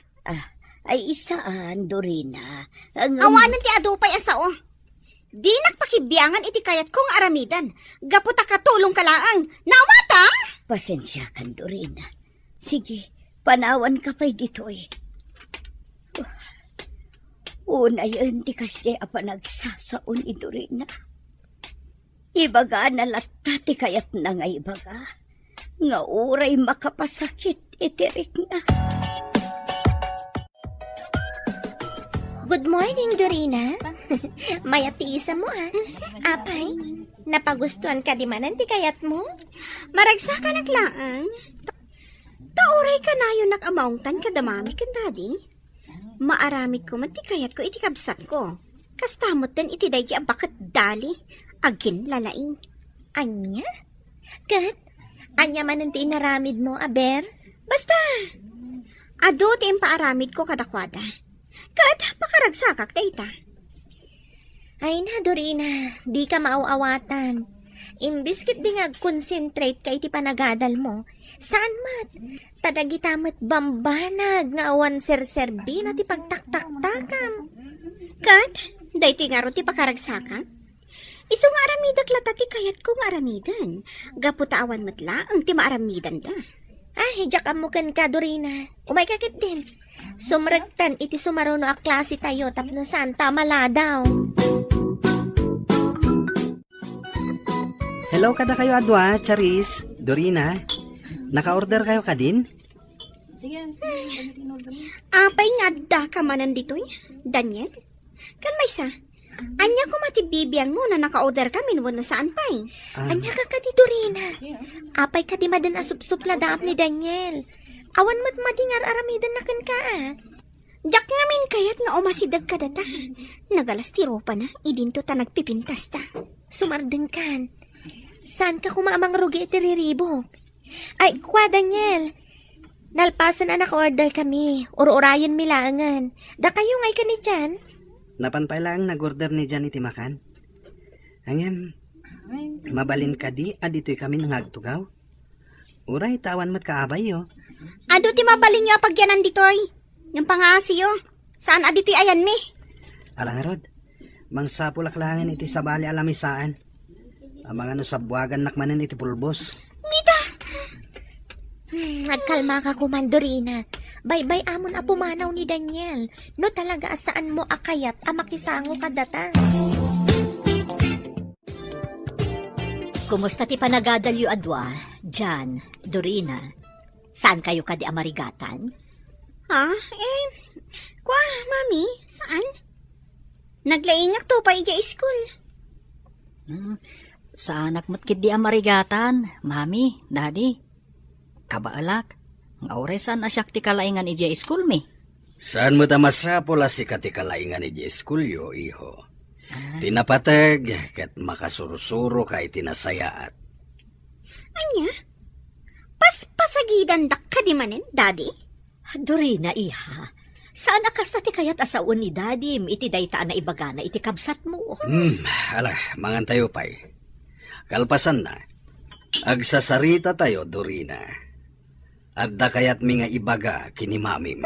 Ay isaan, Dorina. Awanan ti adupay asao. Di nakpakibiyangan iti kayat kong aramidan. Gaputa katulong ka laang. Nawata! Pasensya kan, Dorina. Sige, panawan ka pa'y dito eh. Una yun, di kasi apa nagsasaon ni Dorina. Ibaga na latati kayat na nga ibaga. Nga uray makapasakit itirik na. Good morning, Dorina. Mayatiisa mo, Apay, napagustuhan ka di manan ti kayat mo? Maragsa ka naglaang. Tauray ka na yun nakamangtan kadamami kan daddy. Maaramid ko man ti kayat ko iti kabsat ko. Kastamot din iti dayi abakat dali. Agin lalaing. Anya? Kat, anya manan ti inaramid mo, aber? Basta, ado ti impaaramid ko kadakwada. Kat, pakaragsakak dayta. Ay na, Dorina, di ka maaawatan. Imbis kit di nga concentrate ka iti panagadal mo. Saan mat? Tadagitamat bambanag nga awan serserbi na ti pagtaktaktakam. Kat, dayto nga ro ti pakaragsakak. Iso nga aramidak latati kayat ko nga aramidan. Gaputaan matla ang ti maaramidan da. Ay, hijak mo kan ka, Dorina. Umay kakit din. Sumrektan iti sumaruno a klase tayo tapno santa maladaw. Hello kada kayo adwa, Charis, Dorina. Naka-order kayo kadin? Apay nga da ka manan ditoy, Daniel. Kan may sa, anya ko matibibiyang mo na naka-order kami no saan pa'y. Anya ka ka di, Dorina. Apay ka di madan asupsup na daap ni Daniel. Awan mat madingar aramidan na kan ka, Jak ngamin kayat nga umasidag ka data. Nagalas ti ropa na, idinto ta nagpipintas ta. Sumardeng kan. Saan ka kumamang rugi iti riribok? Ay, kwa Daniel. Nalpasan na naka-order kami. Ur-urayan milangan. Da kayo ngay ka ni dyan? Napanpay lang nag-order ni Jan iti makan. Hangem, mabalin ka di, adito'y kami nangagtugaw. Uray, tawan mat kaabay yo. Ado ti mabalin nyo pagyanan ditoy. Yung pangasiyo. Saan adito'y ayan mi? Alang rod, mangsapulaklangan iti sabali alamisaan. Ang mga sabwagan nakmanan iti pulbos. Nagkalma ka kumandorina. Bye-bye amon a pumanaw ni Daniel. No talaga asaan mo akayat a makisango ka data. Kumusta ti panagadalyo adwa, Jan, Dorina? Saan kayo ka di amarigatan? Ha? Kwa, mami, saan? Naglaingak to pa ija school. Sa anak mo't kid di amarigatan, mami, daddy. Kabaalak, ang auresan asyak ti kalaingan ija school mi. Saan mo tamasapula si katikalaingan ni Jeskulyo, iho? Tinapatag, kat makasurusuro ka itinasayaat. Anya? Pasagidan dak ka di manen, daddy? Dorina, iha. Saan akas na ti kayat asaon ni daddy, iti daytaan na ibagana iti kabsat mo? Ala, mangan tayo pa'y. Kalpasan na. Agsasarita tayo, Dorina. Adda kayat mi nga ibaga kinimamim.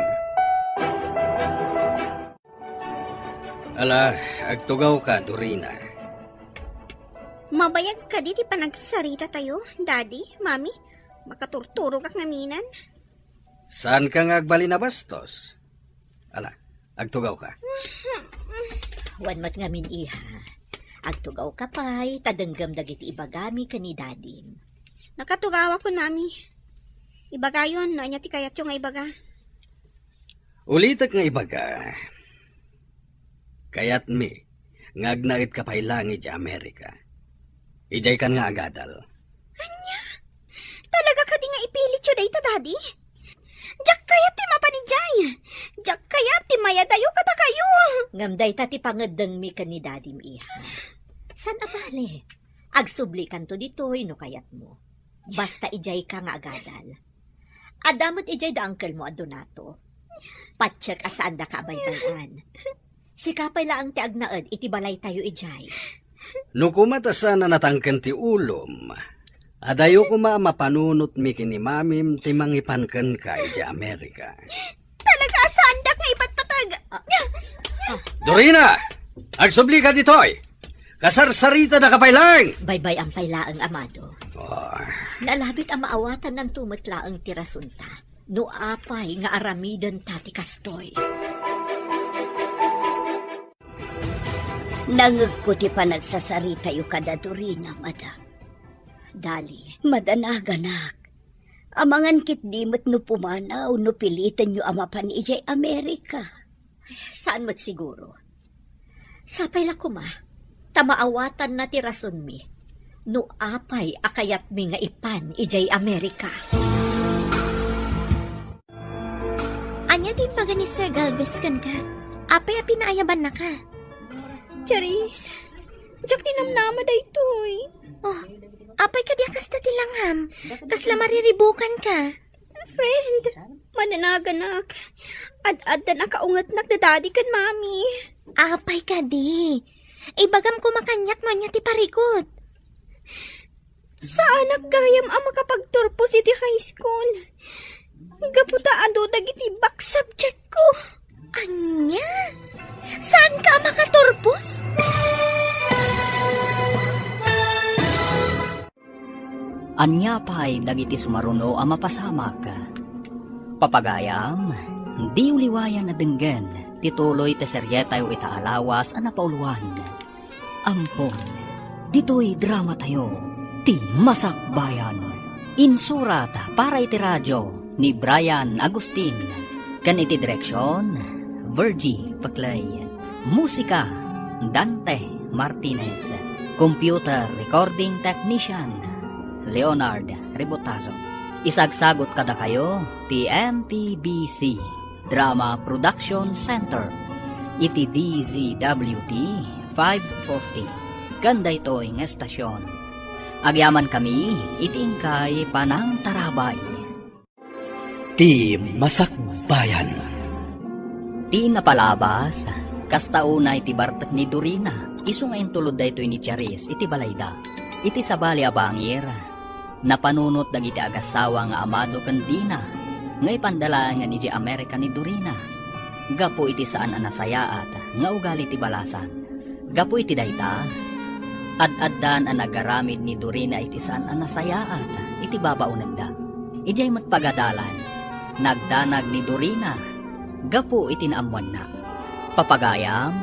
Ala, agtugaw ka, Dorina. Mabayag ka di ti panagsarita tayo, daddy, mami. Makaturturo kak ngaminan. Saan ka nga agbali na bastos? Ala, agtugaw ka. Wan mat ngamin iha. Agtugaw ka pa'y, tadanggam dagiti ibagami ka ni daddy. Nakatugawa ko, mami. Ibaga yun, no? Anya ti kayat yung nga ibaga. Ulitak nga ibaga. Kayat mi, ngagnait ka pa'y langit sa Amerika. Ijay kan nga agadal. Talaga ka di nga ipilit yun dito, daddy? Jak kayat ti mapanijay. Jak maya dayo kada kayo. Ngam dayta ti pangaddang mi ka ni daddy mi iha. San abali? Agsubli kan to ditoy no kayat mo. Basta ijay ka nga agadal. Adamot ijay da uncle mo adonato. Patsyek asaan da ka baybayan. Sikapay laang ti agnaed iti balay tayo ijay. No kumatasa na natangken ti ulom, adayo ko mapanunot mi kini mamim ti mangipanken ka iti Amerika. Talaga sandak nga iba't patag. Dorina! Agsubli ka ditoy! Kasarsarita na kapailang! Baybay ang pailaang amado. Oh, Nalabit ang maawatan ng tumatlaang tirasunta. No apay nga aramidan tati kastoy. Nangagkuti pa nagsasarita yu kada Dorina, madam. Dali, Madanaganak. Amangan kit dimot no pumanaw no pilitan yu amapan ijay Amerika. saan mo't siguro? Sapay la kuma, tamaawatan na ti rason mi. No apay akayat mi nga ipan ijay Amerika. Anya din baga ni Sir Galvez kan ka? Apay a pinaayaban na ka. Charis, jak dinamnama da itoy. Oh, apay ka diya kasta tilangham. Kasla mariribukan ka. Friend, mananaganak. Ad-ad na nakaungat nagdadadi kan mami. Apay ka di. Ibagam kumakanyak man niya ti parikot. Saan nagkayam ang makapagturpo city high school? Gaputa ado dagiti back subject ko. Anya? Saan ka makaturpos? Anya pa'y dagiti sumaruno ang mapasamak. Papagayam, di uliwayan na denggen, tituloy te seryetayo itaalawas ang napauluan. Ampon, dito'y drama tayo, ti Masakbayan. Insurat para iti radyo ni Brian Agustin. Kan iti direksyon, Virgie Paclay. Musika, Dante Martinez. Computer Recording Technician, Leonard Rebotazo. Isagsagot kada kayo, TMPBC Drama Production Center. Iti DZWT 540. Ganda ito ng estasyon. Agyaman kami, itingkay panang tarabay. ti Masakbayan. Ti napalabas, kastauna iti bartak ni Dorina. Iso nga intulod da ito ni Charis, iti balayda. Iti sabali abangir, napanunot dagiti agasawa nga amado kandina, nga ipandalaan nga ni Amerika ni Dorina. Gapo iti saan anasayaat, nga ugali ti balasan. Gapo iti dayta, ad-addan ang nagaramid ni Dorina iti saan anasayaat, iti babaunag da. Ijay matpagadalan, nagdanag ni Dorina, gapo iti naamuan na. Papagayam,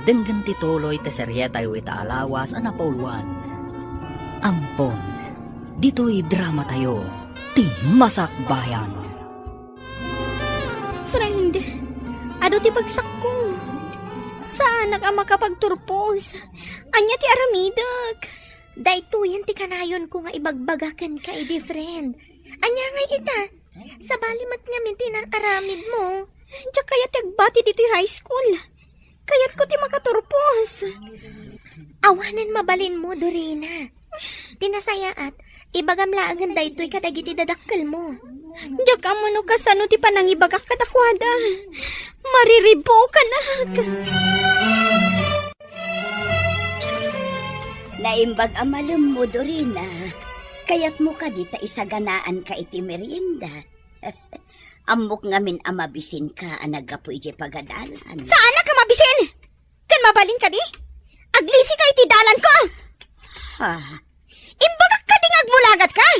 denggan tituloy te seryetayo itaalawas ang napauluan. Ampon, dito'y drama tayo, ti Masakbayan. Friend, ado ti bagsak ko. Saan ka makapagturpos? Anya ti aramidag. Daytoyan ti kanayon ko nga ibagbagakan ka, edi friend. Anya nga ita, sa balimat nga minti aramid mo. Diyak kaya ti agbati dito high school. Kayat ko ti makaturpos. Awanan mabalin mo, Dorina. Tinasayaat, ibagam laangan daytoy kadagiti dadakkel mo. Diyak ka mo no kasano ti panangibagak katakwada. Mariribo ka na. Naimbag amalem mo, Dorina. Kayat mo ka di ta isaganaan ka iti merienda. Amok ngamin amabisin ka anagapo iti pagadalan. Saan ka mabisin? Kan mabalin ka di? Aglisi ka iti dalan ko. Ha? Imbagak ka ding agmulagat ka.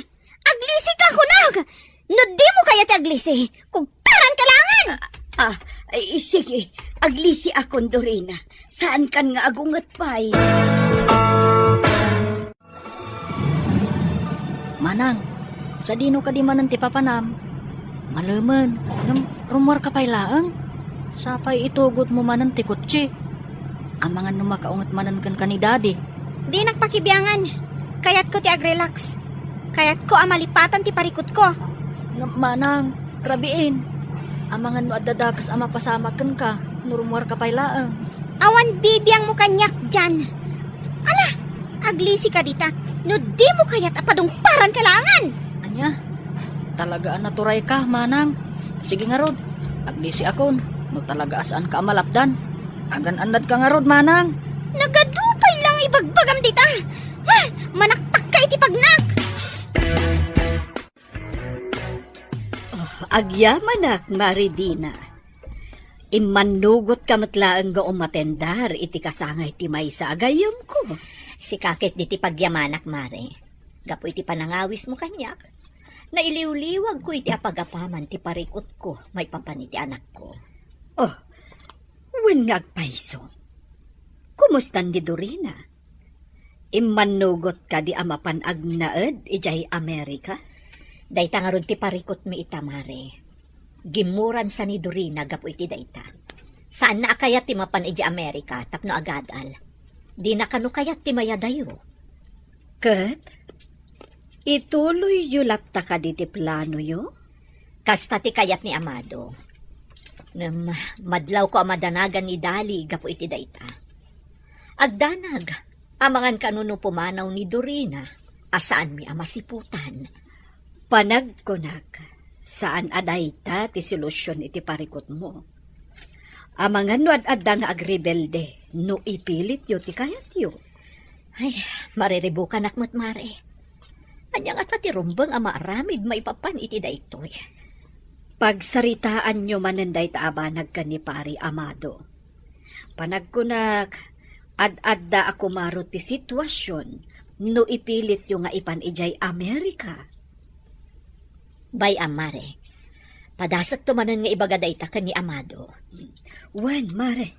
Aglisi ka hunag. No di mo kaya ti aglisi. Kung taran ka langan. Ay, sige. Aglisi akon, Dorina. Saan kan nga agungat pa'y? Manang, sa dino ka di manan ti papanam. Malaman, ngam rumor ka pa'y laang. Sapay itugot mo manan ti kutsi. Amangan no makaungat manan kan kanidadi. Di nagpakibiyangan. Kayat ko ti agrelax. Kayat ko amalipatan ti parikot ko. Manang, rabiin. Amangan no adadakas ama pasamakan ka, nurumuar ka pay laang. Awan bibiyang mo kanyak dyan. Ala, aglisi ka dita. No di mo kaya't apadong paran kalangan. Anya, talagaan naturay ka, manang. Sige nga rod, aglisi akon, no talaga asaan ka amalapdan. Agan-anad ka nga rod, manang. Nagadupay lang ibagbagam dita. Ha, manaktak ka iti pagnak. Agyamanak, Maridina. Imanugot ka matlaang ga umatendar, iti kasangay ti may sa agayam ko. Si kakit di ti pagyamanak, Mare. Gapo iti panangawis mo kanyak. Nailiw-liwag ko iti apagapaman ti parikot ko, may papan iti anak ko. Oh, wen nga agpaiso. Kumustan di Dorina? Imanugot ka di amapan agnaed, ijay Amerika? Dayta nga ron ti parikot mi ita, Mare. Gimuran sa ni Dorina gapo iti dayta. Saan na kayat ti mapan iti Amerika tapno agadal? Di na kano kayat ti mayadayo. Kat, ituloy yulat ta ka di ti plano yo? Kasta ti kayat ni Amado. Madlaw ko amadanagan ni Dali gapo iti dayta. Agdanag, amangan kanuno pumanaw ni Dorina, asaan mi amasiputan. Panagkunag, saan adayta ti solusyon iti parikot mo? Amangan no ad-adda nga agrebelde, no ipilit yo ti kayat yo. Ay, mariribukan akmat, Mare. Anyang at pati rumbang amaaramid maipapan iti daytoy. Pagsaritaan nyo manenday taabanag ka ni Pari Amado. Panagkunag, ad-adda ako maro ti sitwasyon, no ipilit yo nga ipan ijay Amerika. Bay Mare, padasak tumanan nga ibagaday ta ni Amado. Wen, Mare.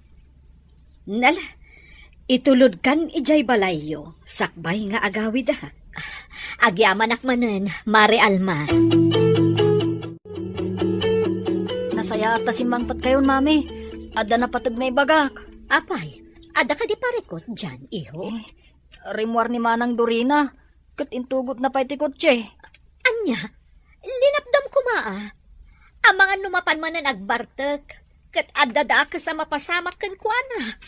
Nala, itulod kan ijay balayyo, sakbay nga agawid ah. Agyaman akmanen, Mare Alma. Nasaya ata si mangpat kayon, mami. Ada na patag na ibagak. Apay, ada ka di parikot dyan, iho? Rimuar ni manang Dorina, kat intugot na pa'y ti kotse. Anya, linapdam ko maa. Ang mga numapan man na nagbartek, kat adada ka sa mapasamak kan kuana.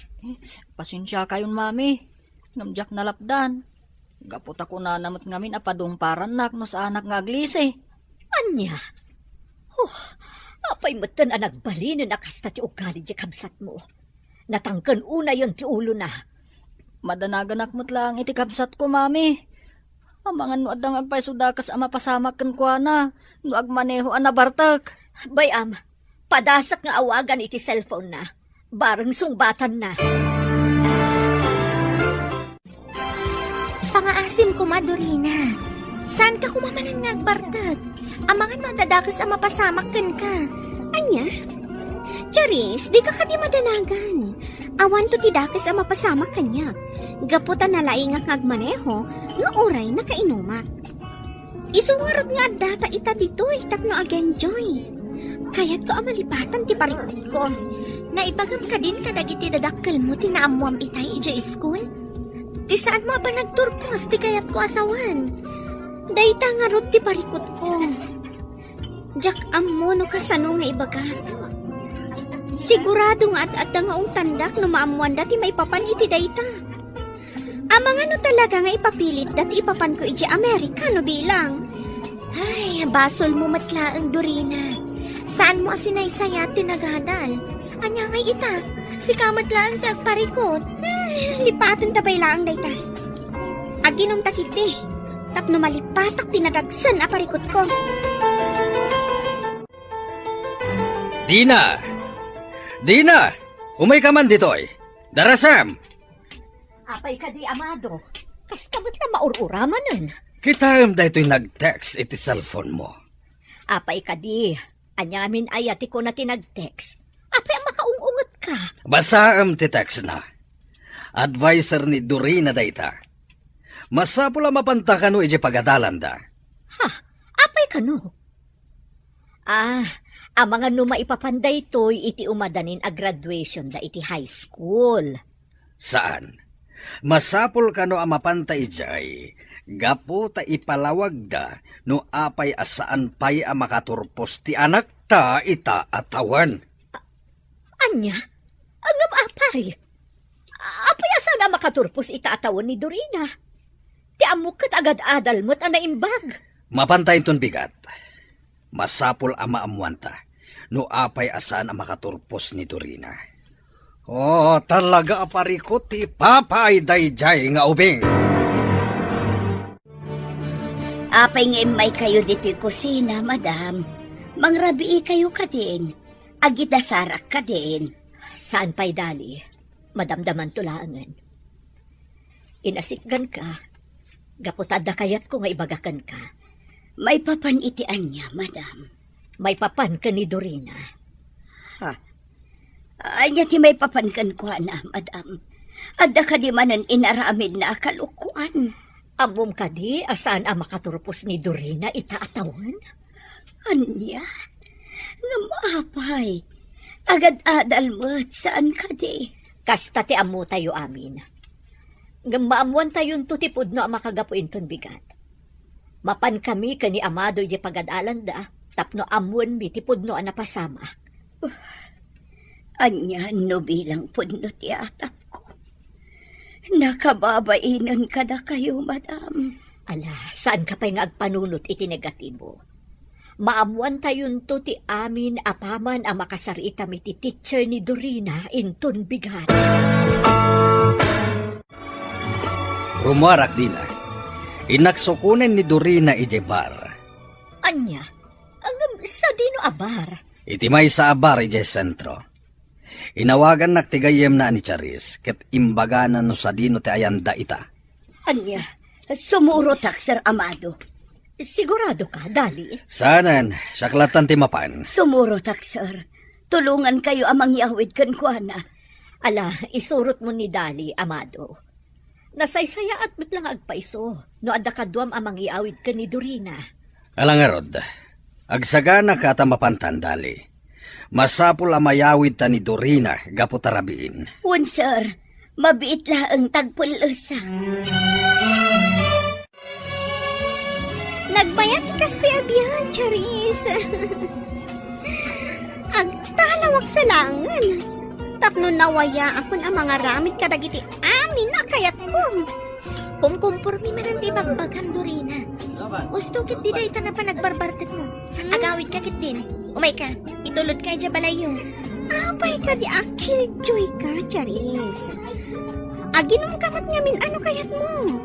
Pasensya kayon, mami. Namjak na lapdan. Gapot ako na namat ngamin apadong paran nak no sa anak nga aglisi. Anya, apay matan ang nagbalin na nakasta ti ugali di kabsat mo. Natangkan una yung ti ulo na. Madanagan akmat lang iti kabsat ko, mami. Amangan no adang agpaysudakas ama pasamak kan kuana, no agmaneho anabartak. Bayam, padasak nga awagan iti cellphone na. Bareng sungbatan na. Pangaasim ko, Madorina. Saan ka kumamanan nga agbartag? Amangan madadakas ang mapasamak ka. Anya? Charis, di ka kadi madanagan. Awan to tidakas ang mapasamak kanya. Gaputan na laing nga kagmaneho, no oray na kainumak. Isungarod nga data ita dito tapno again joy. Kaya't ko amalipatan ti parikot ko. Naibagam ka din kadag iti dadakkel mo tinaamuam itay ija school? Ti saan mo ba nagturpos ti kayat ko asawan? Dayta nga rod ti parikot ko. Jak ammo no kasano nga ibagat. Sigurado nga at nga ung tandak no maamuan dati may papan iti dayta. Amang ano talaga nga ipapilit dati ipapan ko iti Amerika no bilang. Ay, basol mo matlaang Dorina. Saan mo asinaysaya tinagadal? Anya ngay ita, si kamatlaang tagparikot. Lipatan tabay lang dayta. Aginom takiti. Tapno malipatak tinadagsan a parikot ko. Dina! Dina! Umay ka man ditoy. Darasam! Apay ka di, Amado. Kas kamot na maururama nun. Kita da ito'y nag-text iti cellphone mo. Apay ka di. Anyamin ayati ko na tinag-text. Apay ang makaungungot ka. Basa ti text na. Advisor ni Dorina dayta. Masapula mapanta no iti pagadalan da. Ha? Apay ka no? Ang mga numa ipapanday to'y iti umadanin a graduation da iti high school. Saan? Masapul ka no amapanta ijay. Gapo ta ipalawag da no apay asaan pay a makaturpos ti anak ta ita atawan. Anya, ang apay. Apay asa na makaturpos itaatawon ni Dorina. Ti amok kat agad-adal mo't anaimbag. Mapantay ton bigat. Masapol ama amuanta. No apay asaan ang makaturpos ni Dorina. Oh, talaga aparikot ti papay dayjay nga ubing. Apay nga may kayo dito'y kusina, madam. Mangrabii kayo ka din. Agidasarak ka din. Saan pa'y dali? Madamdaman tulangan. Inasikgan ka. Gaputada kayat ko nga ibagakan ka. May papanitian niya, madam. May papan ka ni Dorina. Anya ti may papankan ko na, madam. Adda ka di manan inaramid na kalukuan. Amom ka di, asaan ang makaturpos ni Dorina itaatawon? Anya? Nga maapay. Agad-adal mo't saan ka di? Kasta ti amu tayo amin. Nga maamuan tayon tutipod no ang makagapuin ton bigat. Mapan kami kani amado di pagadalan da, tapno amuan mi tipod no ang napasama. Anya no bilang pudno ti atap ko. Nakababainan ka na kayo, madam. Ala, saan ka pa'y nga agpanunot iti negatibo? Maamuan tayon to ti amin apaman ang makasarita mi ti teacher ni Dorina inton bigat. Rumarak dila. Inaksukunan ni Dorina ijebar. Anya, ang sa dino abar? Iti may sa abar ije sentro. Inawagan naktigayem na ni Charis, ket imbaganan no sa dino ti ayanda ita. Anya, sumuro tak, Sir Amado. Sigurado ka, dali? Sanan, saklatan ti mapan. Sumuro tak, sir. Tulungan kayo amang yawid kan kuana. Ala, isurot mo ni Dali, Amado. Nasaysaya at mit lang agpaiso, no adda kadwam amang iawid ka ni Dorina. Alangarod, agsagana ka ta mapantan dali. Masapul amayawid ta ni Dorina, gaputarabiin. Wan, sir. Mabiit laang tagpulusa. Nagbayat ti kasti abiyan, Charis. Agtalawak sa langan. Tapno nawaya akon ang mga ramit kadagiti amin na kayat ko. Kumkumpurmi man ang tibagbagan, Dorina. Gusto kit di dayta na pa nagbarbartet mo. Agawid ka kit din. Umay ka, itulod ka dya balayo. Apay ka di akil joy ka, Charis. Aginom kamat ngamin ano kayat mo.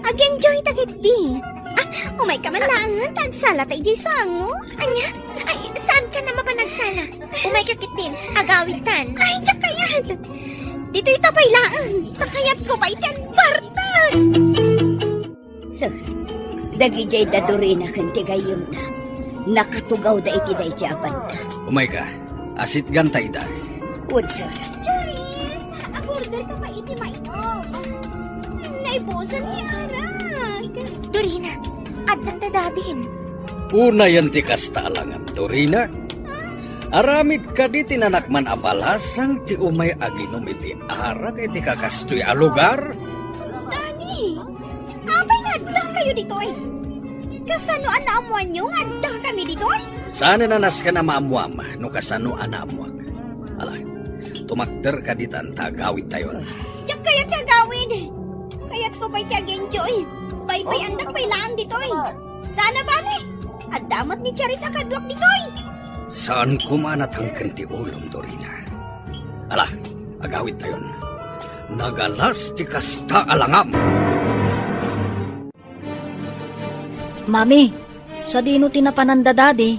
Ag-enjoy takit di. Umay ka man langan, tagsala tayo di sango. Anya, ay, saan ka naman pa nagsala? Umay ka kit din, agawid tan. Ay, tsak kayat. Dito itapay laan. Takayat ko pa ikan bartan. Sir, dagijay da Dorina kan tigayom na. Nakatugaw da iti da iti abanta. Umay ka, asit gantay da. Wan, sir. Charis, aborder ka pa iti mainom. Naibusan ni Arag. Dorina, addan dadadin. Una yan ti kastalangan, Dorina. Aramid ka di tinanakman abalasang ti umay aginom iti ara kay ti kakastoy a lugar. Dani, apay nga adda kayo dito eh. Kasano anaamuan nyo nga adda kami dito eh. Sana nanas ka na maamuam no kasano anaamuak. Ala, tumakder ka di tan tagawid tayo. Diyak kayat kagawid. Kayat ko ba'y kag-enjoy. Bay-bay andak pa'y laan dito eh. Sana bale. Adamot ni Charis ang kadwak dito eh. Saan kumanat ang kanti ulong, Dorina? Ala, agawid tayo. Nagalas ti kasta alangam. Mami, sa dino tinapananda dadi?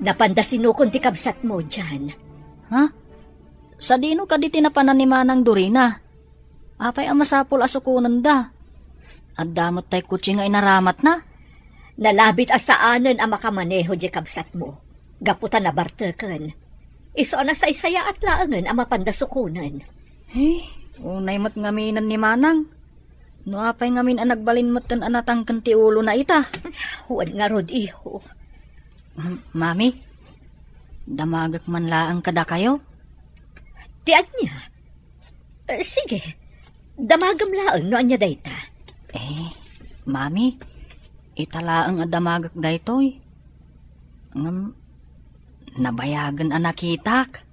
Napanda sinukon ti kabsat mo dyan. Ha? Sa dino ka di tinapanan ni Manang Dorina? Apay ang masapol asukunan da. At damot tay kutsi nga inaramat na. Nalabit asaanan ang makamaneho di kabsat mo. Gaputan na barterkan. Iso na sa isaya at laangan ang mapandasukunan. Unay mat ngaminan ni Manang. No apay ngamin ang nagbalin mat kan anatang kanti ulo na ita. Huwag nga rod iho. Mami, damagak man laang kada kayo? Tiad niya. Sige, damagam laang no anya dayta. Mami, italaang adamagak daytoy. nabayagan anak kitak.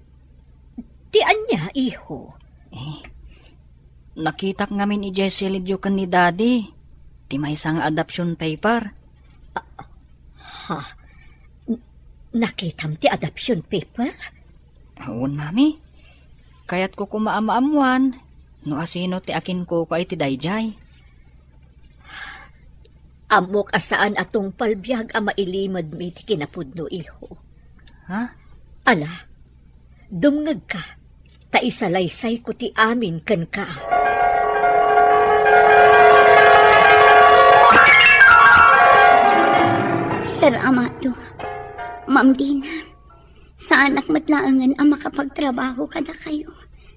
Ti anya, iho. Nakitak ngamin i Jessie Lidyo kan ni Daddy. Ti may isang adoption paper. Ha? Nakitam ti adoption paper? Huwag, Mami. Kaya't ko kumaamaamuan. No asino ti akin ko kay ti dayjay. Amok asaan atong palbiyag ang mailimad mi ti kinapudno, iho. Ha? Ala, dumngag ka. Ta isalaysay ko ti amin kan ka. Sir Amado, Ma'am Dina, sa anak matlaangan ang makapagtrabaho kada kayo.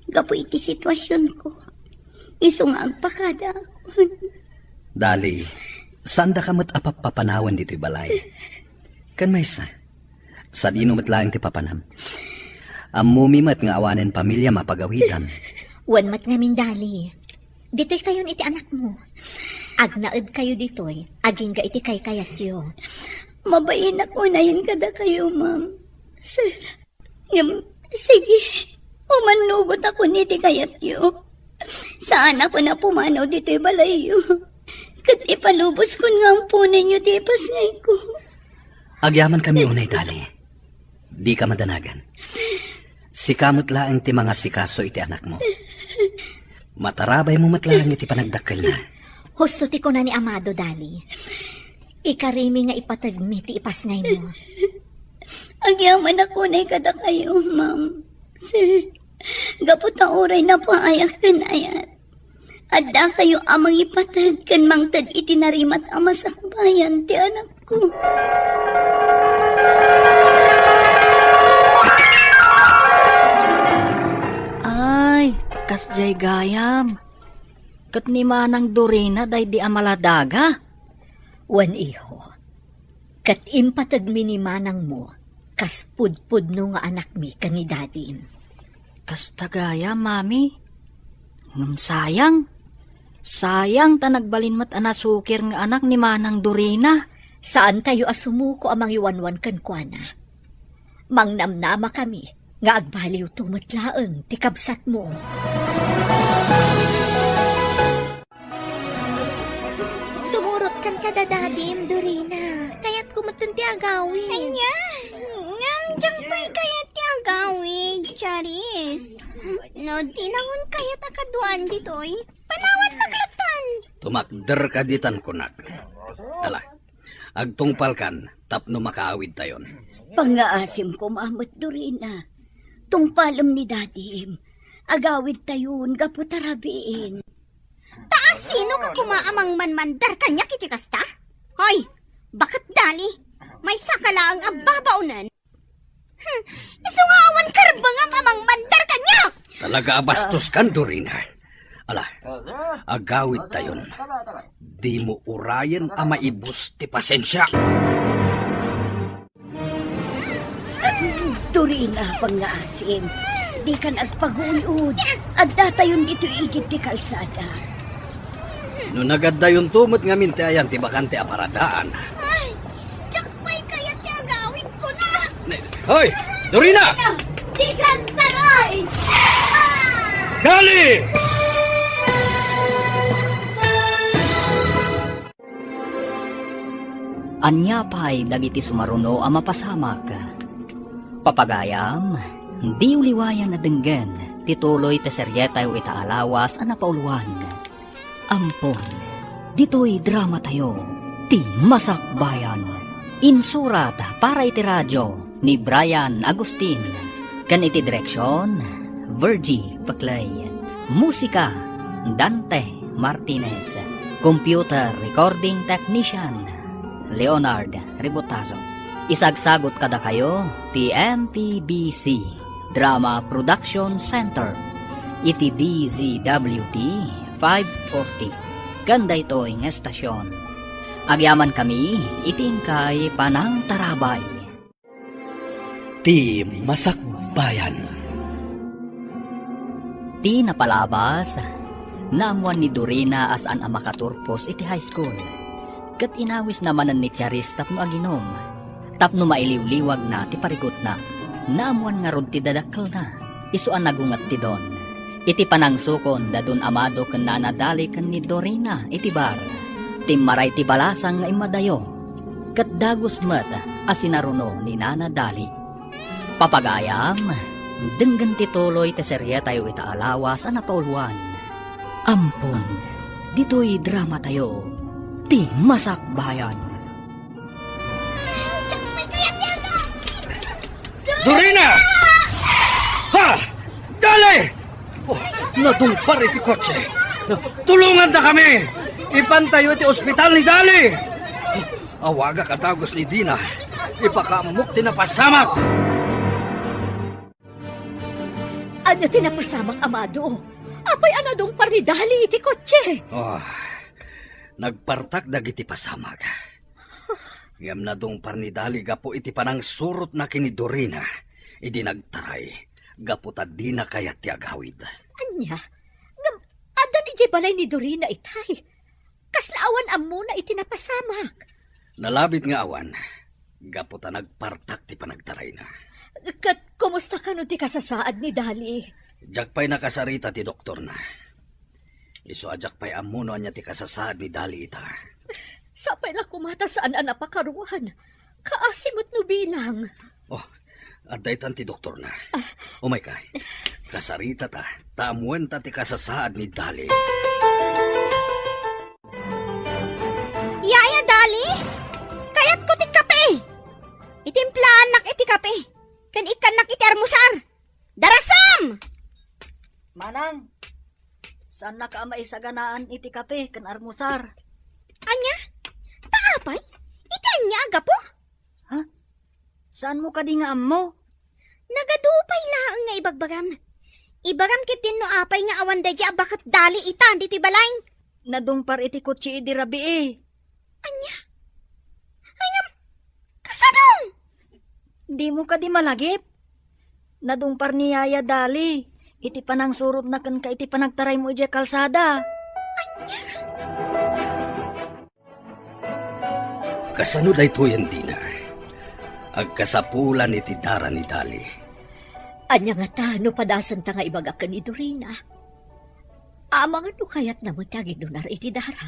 Gapo iti sitwasyon ko. Isungag pa kada ako. Dali, saan da ka mat apapapanawan dito'y balay? Kan may sa dino matlaang ti papanam. Amumimat nga awanen pamilya mapagawitan. Wan mat ngamin dali. Dito'y kayon iti anak mo. Agnaed kayo dito'y, aging ga iti kay kayat yo. Mabayin ako na yun kada kayo, ma'am. Sir, sige, umanugot ako niti kayat yo. Saan ako na pumanaw dito'y balayo? Kat ipalubos ko nga ang punay nyo di pasngay ko. Agyaman kami unay, Dali. Di ka madanagan. Sikamot laang ti mga sikaso iti anak mo. Matarabay mo matlaang iti panagdakkel na. Husto ti ko na ni Amado dali. Ikarimi nga ipatagmi ti ipasngay mo. Agyaman ako na kada kayo, ma'am. Sir, gapot na oray na paayak kan ayat. Adda kayo amang ipatag kan mangtad itinarimat ama sa bayan ti anak ko. Ay, kasjay gayam. Kat ni Manang Dorina day di amaladaga. Wan iho, kat impatagmi ni manang mo, kas pudpud no nga anak mi kani dadim. Kas tagaya, Mami. Sayang. Sayang ta nagbalin mat anasukir nga anak ni Manang Dorina. Saan tayo asumuko amang iwanwan kan kuana? Mangnamnama kami, nga agbaliw tumatlaang tikabsat mo. Sumurot kan kada dadim, Dorina. Kaya't kumatan ti agawin. Anya, ngam dyan pa'y kaya ti agawin, Charis. No, tinangon kaya takaduan dito'y. Panawan maglatan. Tumakder ka ditan kunak. Ala, agtungpal kan, tapno makaawid tayon. Pangaasim ko, Mamot Dorina. Tungpalam ni Dadim. Agawid tayon, gaputarabiin. Taas sino ka kumaamang manmandar kanya kiti kasta? Hoy, bakit dali? May sakalaang ababaunan. Isungawan karbangam amang mandar kanya! Talaga abastos kan, Dorina. Ala, agawid tayon. Di mo urayan a maibus ti pasensya. Dorina, pangaasim. Di kan agpagulod. Adda tayon dito igit ti kalsada. No nagadayon tumot nga minti ayan ti bakante aparadaan. Ay, tsak pa'y kaya ti agawin ko na! Hoy, Dorina! Di ka taray! Dali! Anya pa'y dagiti sumaruno ang mapasamak. Papagayam, di uliwayan na denggen, tituloy te seryeta o itaalawas ang napauluan. Ampon, dito'y drama tayo, ti Masakbayan. Insurat para iti radyo ni Brian Agustin. Kan iti direksyon, Virgie Paclay. Musika, Dante Martinez. Computer recording technician, Leonard Ribotazo. Isagsagot kada kayo, TMPBC, Drama Production Center, iti DZWT 540. Ganda ito ang estasyon. Agyaman kami, itingkay panang tarabay. Ti Masakbayan. Ti napalabas, naamuan ni Dorina as an makaturpos iti high school. Kat inawis namanan ni Charis tapno aginom. Tapno mailiwliwag na ti parigot na, naamuan nga rod ti dadakkel na, isuan nagungat ti don. Iti panangsukon dadun amado ken nanadali ken ni Dorina iti bar. Timmaray ti balasang nga imadayo, ket dagos met asinaruno ni nanadali. Papagayam, denggen ti tuloy ti serye tayo itaalawas a napauluan. Ampon, dito'y drama tayo, ti Masakbayan. Dorina! Ha! Dali! Oh, nadumpar iti kotse. Tulungan na kami! Ipantayo iti ospital ni Dali! Awaga katagos ni Dina. Ipakamuk tinapasamak! Ano tinapasamang amado? Apay anadong paridali iti kotse. Oh, nagpartak dagiti pasamag. Ngam na dong parnidali gapo iti panang surot na kini Dorina. Idi nagtaray, gapo ta di na kayat ti agawid. Anya? Ngam, adan iti balay ni Dorina itay. Kaslaawan amuna iti napasamak. Nalabit nga awan, gapo ta nagpartak ti panagtaray na. Kat, kumusta ka no ti kasasaad ni Dali? Jak pa'y nakasarita ti doktor na. Iso ajak pa'y amuno niya ti kasasaad ni Dali ita. Sapay la kumata saan ang napakaruan. Kaasimot no bilang. Oh, at daytan ti doktor na. Umay ka, kasarita ta, taamuan ta ti kasasaad ni Dali. Yaya, Dali? Kayat ko ti kape. Itimplaan nak iti kape. Kan ikan nak iti armusar. Darasam! Manang, saan na ka maisaganaan iti kape ken armusar? Anya? Paapay? Iti anya aga po? Saan mo kadi nga ammo? Nagadupay laang nga ibagbagam. Ibagam kitin no apay nga awan da dya bakat Dali ita diti balay. Nadungpar iti kutsi idi rabi eh. Anya? Ay nga, kasanong? Di mo kadi malagip. Nadungpar ni Yaya Dali. Iti panang surot na ken ka iti panagtaray mo iti kalsada. Kasano dayto yan Dina? Agkasapulan iti dara ni Dali. Anya nga ta, no padasan ta nga ibaga ka ni Dorina. Amang ano kayat na mo tagi donar iti dara.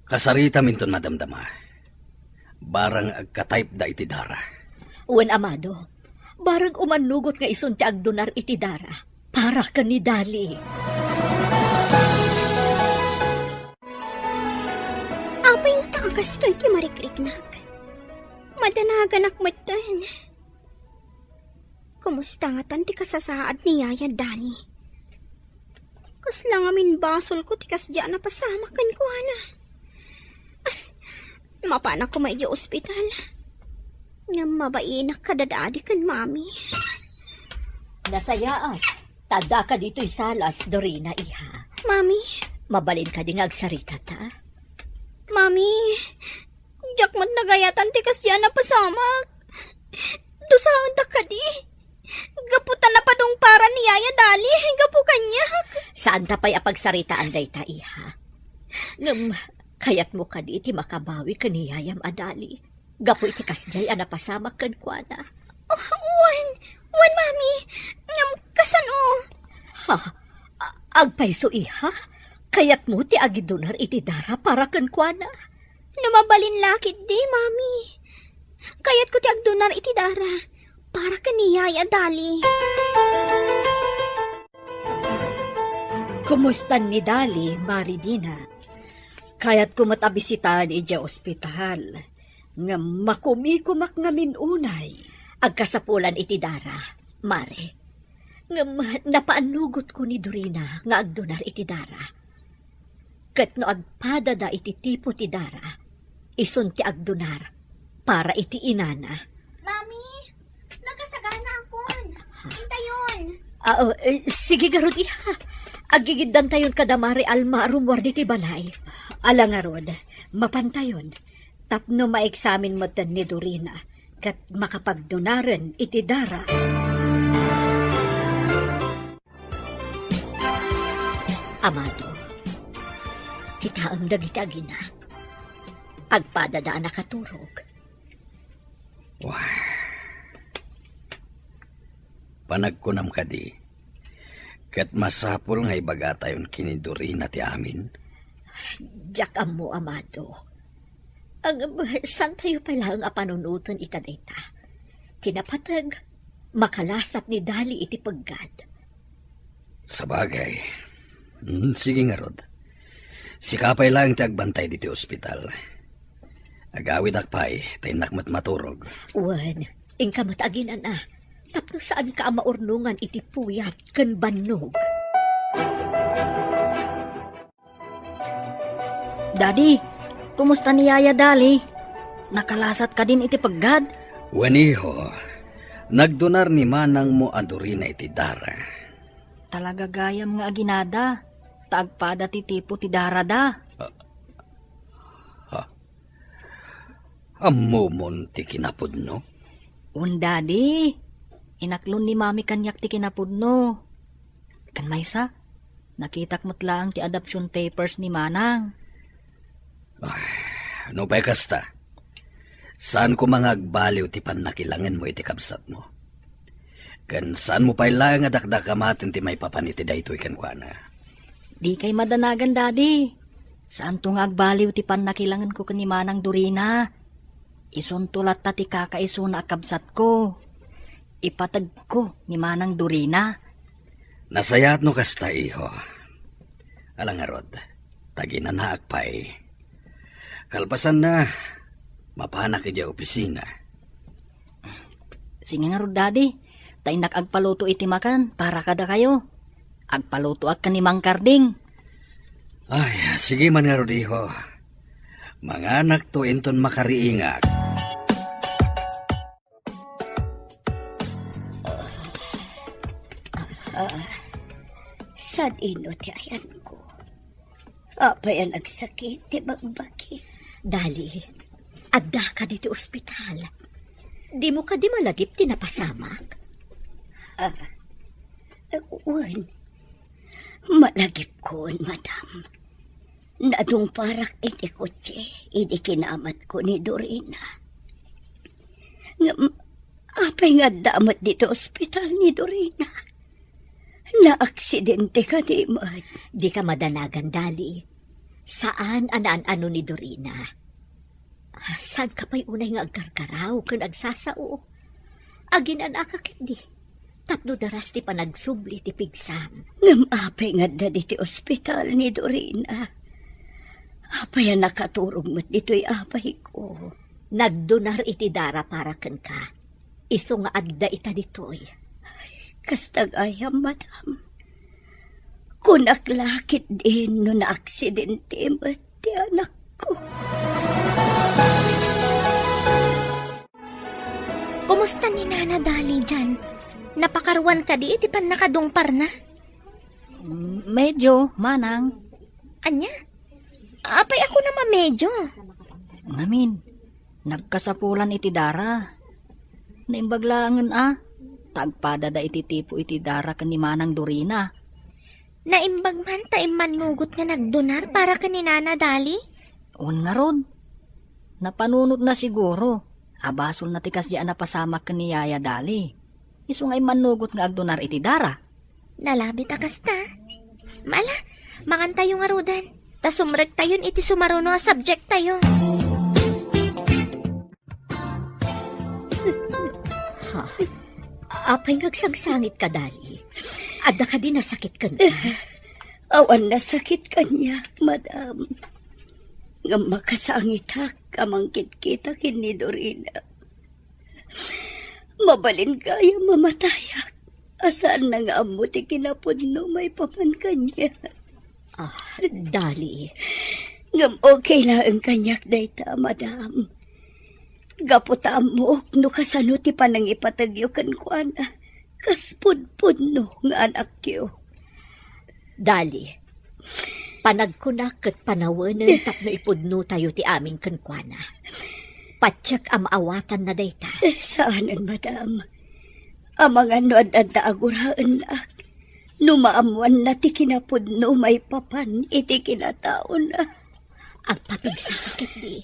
Kasarita minton madamdama. Barang agka-type da iti dara. Wen amado, barang umanugot nga isun ti agdonar iti dara. Para ka ni Dali. Apay nga taakas to iti marikriknak. Madanagan akmatan. Kumusta nga tan ti kasasaad ni Yaya Dali? Kasla nga min basol ko ti kasdya na pasamakan ko ana. Mapana ko maiyo ospital. Nga mabainak kadadadi kan mami. Nasayaas, tada ka dito'y salas, Dorina, iha. Mami, Mabalin ka di nga agsarita ta. mami, jakmat nagayatan ti kasdya na pasamak. Dusahan da ka di. Gaputan na padong para ni Yaya Dali. Gapu kanyak. Saan ta pa'y apagsaritaan day ta, iha? Ngam, kayat mo ka di iti makabawi ka ni Yayam Adali. Gapu iti kasjay anapasamak kan kuana. Oh, wan, mami. Ngam, kasano? Ha? Agpaiso, iha? Kayat mo ti agidunar iti dara para kan kuana. Numabalin lakit di, mami. Kayat ko ti agdunar iti dara. Para ka ni Yaya Dali. Kumusta ni Dali, Maridina? Kaya't kumatabisitaan ija ospital. Nga makumikumak nga minunay. Agkasapulan iti dara, mare. Ngam, napaanugot ko ni Dorina nga agdunar iti dara. Kat no agpadada iti tipo ti dara, isun ti agdunar para iti inana. Mami, nagasagana akon. Hintayon. Sige garod iha. Agigiddan tayon kadamari alma rumwar di ti balay. Alangarod, mapantayon. Tapno maeksamin mo tan ni Dorina. Kat makapagdunaran iti dara. Amado, kita ang dagitagi na. Agpadada nakaturog. Panagkunam ka di. Kat masapol nga ibaga tayon kiniduri na ti amin. Jak mo, amado. Ang san tayo pala ang panunutan itadayta. Tinapatag, makalasat ni Dali iti paggad. Sa bagay. Sige nga, Rod. Sikapay lang ti agbantay diti ospital. Agawid akpay, tayo nakmat-maturog. Wan, ingka mataginan na. Tapno saan ka maurnungan iti puyat kan bannog. Daddy, kumusta ni Yaya Dali? Nakalasat ka din iti paggad? Waniho, nagdonar ni manang mo aduri na iti dara. Talaga gayam nga aginada. Taagpada ti tipo ti darada. Ammumon ti kinapudno. Daddy, inaklon ni mami kanyak ti kinapudno. Kan maysa, nakitak mo't lang ti adoption papers ni Manang. Ano pa'y kasta? Saan ko mga agbaliw ti panakilangan mo iti kabsat mo? Kan saan mo pa'y lang adakdakamatin ti may papaniti daytoy kankwana? Di kay madanagan, Daddy. Saan tong agbaliw ti panakilangan ko kani Manang Dorina? Isuntulat ta ti kakaiso na akabsat ko. Ipatag ko ni Manang Dorina. Nasayat no kasta, iho. Alang nga, Rod, taginan na akpay. Kalpasan na, mapanak iti opisina. Sige nga, Rod, Daddy. Tay nakagpaluto iti makan para kada kayo. Agpaluto ak kanimang karding. Ay, sige man nga, Rod, iho. Mga anak to inton makariingak. Sad ino ti ayan ko. Apay ang nagsakit ti bagbaki. Dali, adda ka dito ospital. Di mo ka di malagip tinapasamak. Wan, malagip ko, madam. Nadung parak iti kotse, idi kinamat ko ni Dorina. Apay nga damat dito ospital ni Dorina. Na-aksidente ka di man. Di ka madanagan, Dali. Saan anaan-ano ni Dorina? Saan ka pa'y unay nga agkarkaraw kung agsasao? Aginan akakit di. Tapno daras ti panagsubli ti pigsam. Apay nga da diti ospital ni Dorina. Apay ang nakaturog mo't dito'y apay ko. Nagdonar iti dara para ken ka. Iso nga adda ita ditoy. Kastag ayam, madam. Kunaklakit din no na-aksidente mo't ti anak ko. Kumusta ni Nana Dali dyan? Napakaruan ka di iti pan nakadungpar na? Medyo, Manang. Anya? Apay ako naman medyo. Ngamin, nagkasapulan iti dara. Naimbaglangan tagpada da iti tipo iti dara kan ni Manang Dorina. Naimbag man taim manugot nga nagdonar para ka ni Nana Dali? Nga Rod. Napanunod na siguro. Abasol na tikas di napasamak ka ni Yaya Dali. Iso nga'y manugot nga agdonar iti dara. Nalabit akasta. Mala, mangan tayo nga Rodan. Ta sumrek tayon iti sumaruno nga subject tayo. Ha? Apay ngagsangsangit ka, Dali. Adda ka din nasakit ka na. Awan na sakit kanya, madam. Nga makasangit ha, kamangkit kita kini Dorina. Mabalin kaya mamatayak. Asaan na nga amo ti kinapudno may papan kanya. Dali. Ngam okay lang ang kanyak dayta, madam. Gaputa mo, no kasano ti panang ipatagyo kan kuana. Kaspudpud no nga anak yo. Dali. Panagkunak at panawanan tapno ipudno tayo ti amin kankwana. Patsak am awatan na dayta. Saanan, madam? Amang ano at aguraan ak. Numaamuan na ti kinapudno may papan iti kinataon na. Ang papigsakit di.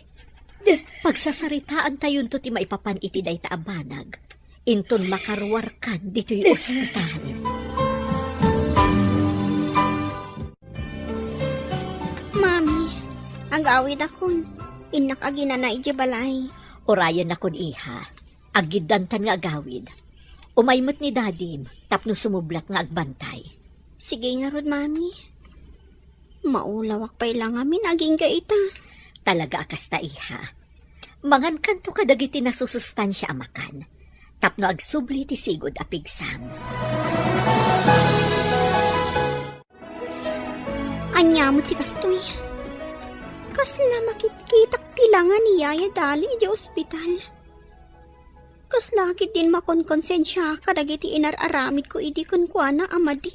Pagsasaritaan tayon to ti maipapan iti day taabanag. Inton makaruwarkan dito'y ospital. Mami, agawid akon. Inak agina na iti balay. Orayan akon iha. Agidantan nga agawid. Umaymot ni dadim, tapno sumublat nga agbantay. Sige nga rod, mami. Maulawak pa'y lang amin aging gaita. Talaga akasta iha. Mangan kanto kadagiti na susustansya amakan. Tapno agsubli ti sigod apigsam. Anya mo ti kastoy. Kasla makitkitak tilangan ni Yaya Dali di ospital. Kasla kit din makonkonsensya kadagiti inararamid ko idi kuana amadi.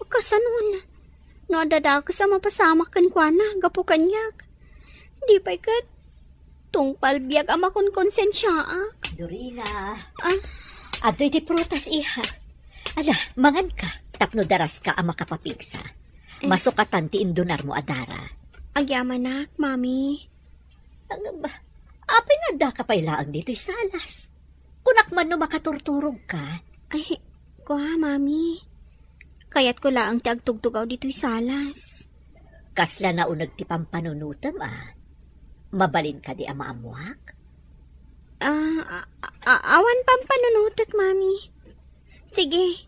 Kasanon, no adada ka sa mapasamak kuana gapu kanyak. Di pa ikat tungpal biyag ama konkonsensya. Dorina. Ah? Adoy ti prutas iha. Ala, mangan ka. Tapno daras ka ama kapapigsa. Masukatan ti indunar mo adara. Agyaman nak, mami. Ano ba? Apay nga da ka pailaang dito'y salas. Kunak man no makaturturog ka. Ay, kuha, mami. Kaya't ko laang ti agtugtugaw dito'y salas. Kasla na unag ti pampanunutam Mabalin ka di amaamuak? Awan pampanunutak, mami. Sige.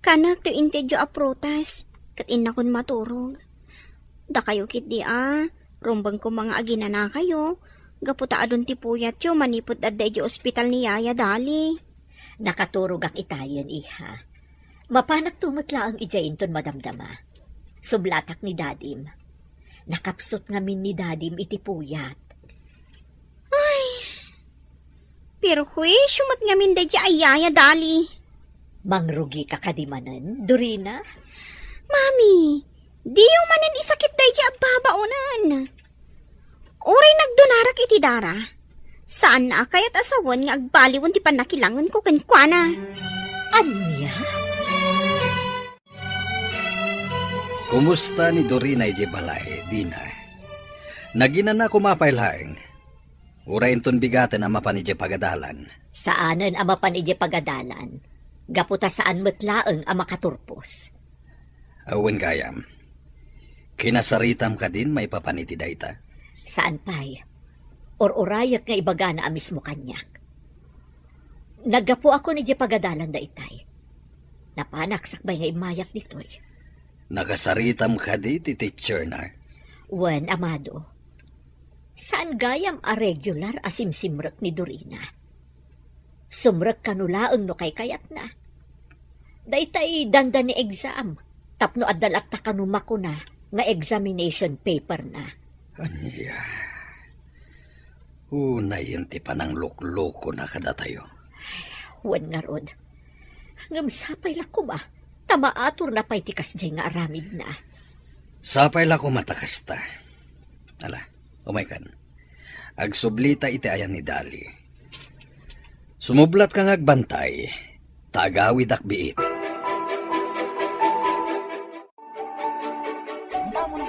Kanak to intedyo aprotas. Kat inakon maturog. Da kayo kit di rumbang ko mga agina na kayo. Gaputa adon ti puyat yo manipot adda di ospital ni Yaya Dali. Nakaturog ang itayan iha. Mapanak tumutla ang ijayin ton madamdama. Sublatak ni dadim. Nakapsot ngamin ni dadim iti puyat. Pero huy, sumat ngamin da di ay Yaya Dali. Mangrugi ka kadimanan, Dorina? Mami, di yung manan isakit day di ababaunan. Uray nagdunarak iti dara. Saan na kaya't asawan nga agbaliwan ti panakilangan ko kankwana. Anya? Kumusta ni Dorina iti balay, Dina? Naginan na kumapailhaeng. Urayin ton bigaten ang mapan iti pagadalan. Saanan ang mapan iti pagadalan? Gaputa saan matlaang ang makaturpos. Awen gayam. Kinasaritam ka din may papaniti dayta. Saan pa'y? Or-urayak nga ibaga na amis mo kanyak. Naggapo ako ni di pagadalan da itay. Napanak sakbay nga imayak dito'y. Nakasaritam ka di ti teacher na. Wen, amado. Saan gayam a regular asimsimrek ni Dorina? Sumrek kanulaang no kay kayat na. Daytay danda ni exam. Tapno adalat ta kanumako na nga examination paper na. Anya. Unay ti panang lukloko na kada tayo. Wen nga rod. Ngamsapay lako ba? Tamaatur na pa'y tikas dyan nga aramid na. Sapay la ko matakasta. Ala, umaykan. Agsublita iti ayan ni Dali. Sumublat kang agbantay. Tagawid akbiit.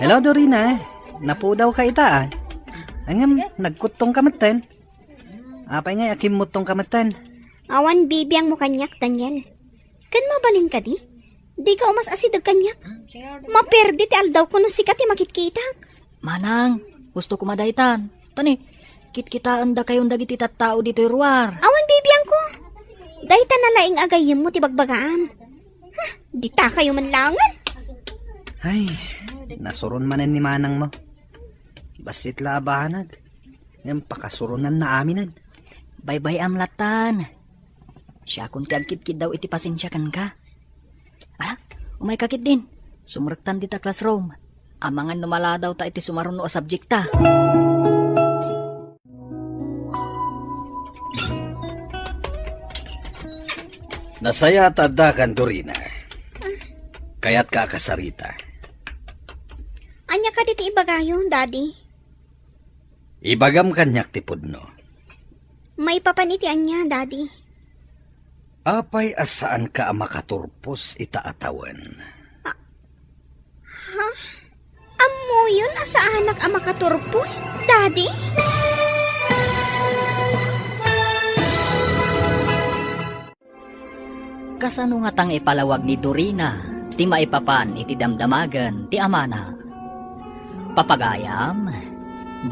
Hello, Dorina. Napudaw ka ita, Angam, nagkutong kamatan. Apay nga, akim mo tong kamatan. Awan bibiyang mo kanyak, Daniel. Kan mabaling ka di? Di ka umas asidag kanyak. Maperdi ti aldaw ko nung sikat ti makitkitak. Manang, gusto ko madaitan. Tani, kitkitaan da kayong dagiti tattao dito ruwar. Awan bibiyang ko. Dahita na laing agayim mo ti bagbagaam. Di ta kayo manlangan. Ay, nasuron manan ni manang mo. Basit labanag. Ngayon pakasurunan na aminan. Bye-bye amlatan. Siya kung kagkit-kit daw iti pasensyakan ka. Umay kakit din. Sumrektan dita classroom. Amangan numala daw ta iti sumaruno o subjekta. Nasaya tada kan Dorina. Kaya't kakasarita. Anya ka diti ibagayon, Daddy. Ibagam kanyak tipudno. May papaniti anya, Daddy. Apay asaan ka makaturpos itaatawan? Amo yun asa anak ang makaturpos, Daddy? Kasano nga tang ipalawag ni Dorina, ti maipapan iti damdamagan ti amana. Papagayam,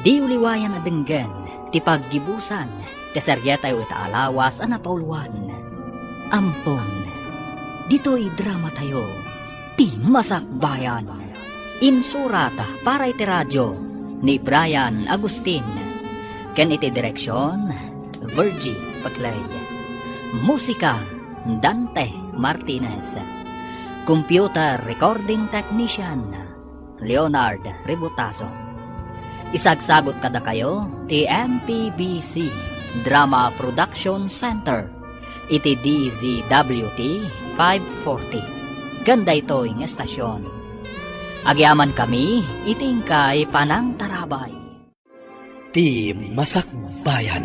di uliwayan adenggen, ti paggibusan, ti seryeta iti alawas a napauluan. Ampon, dito'y drama tayo, ti masakbayan. Insurata para iti radyo, ni Brian Agustin. Ken iti direksyon, Virgie Paclay. Musika, Dante Martinez. Computer Recording Technician, Leonard Ributaso. Isagsagot kada kayo, ti MPBC Drama Production Center, iti DZWT 540. Ganda ito yung estasyon. Agyaman kami, itingkay panang tarabay. Ti Masakbayan.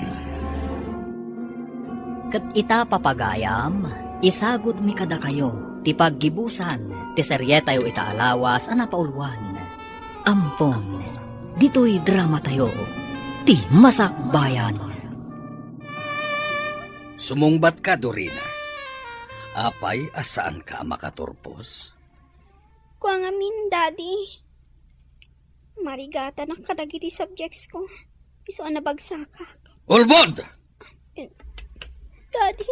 Kat ita papagayam, isagod mi kada kayo, ti paggibusan, ti seryeta yu ita alawas, anapaulwan. Ampon, dito'y drama tayo, ti Masakbayan. Sumungbat ka, Dorina. Apay, asaan ka makaturpos? Kuha nga min, Daddy. Marigata na kadagiti subjects ko. Piso ang nabagsakak. Ulbod! Daddy,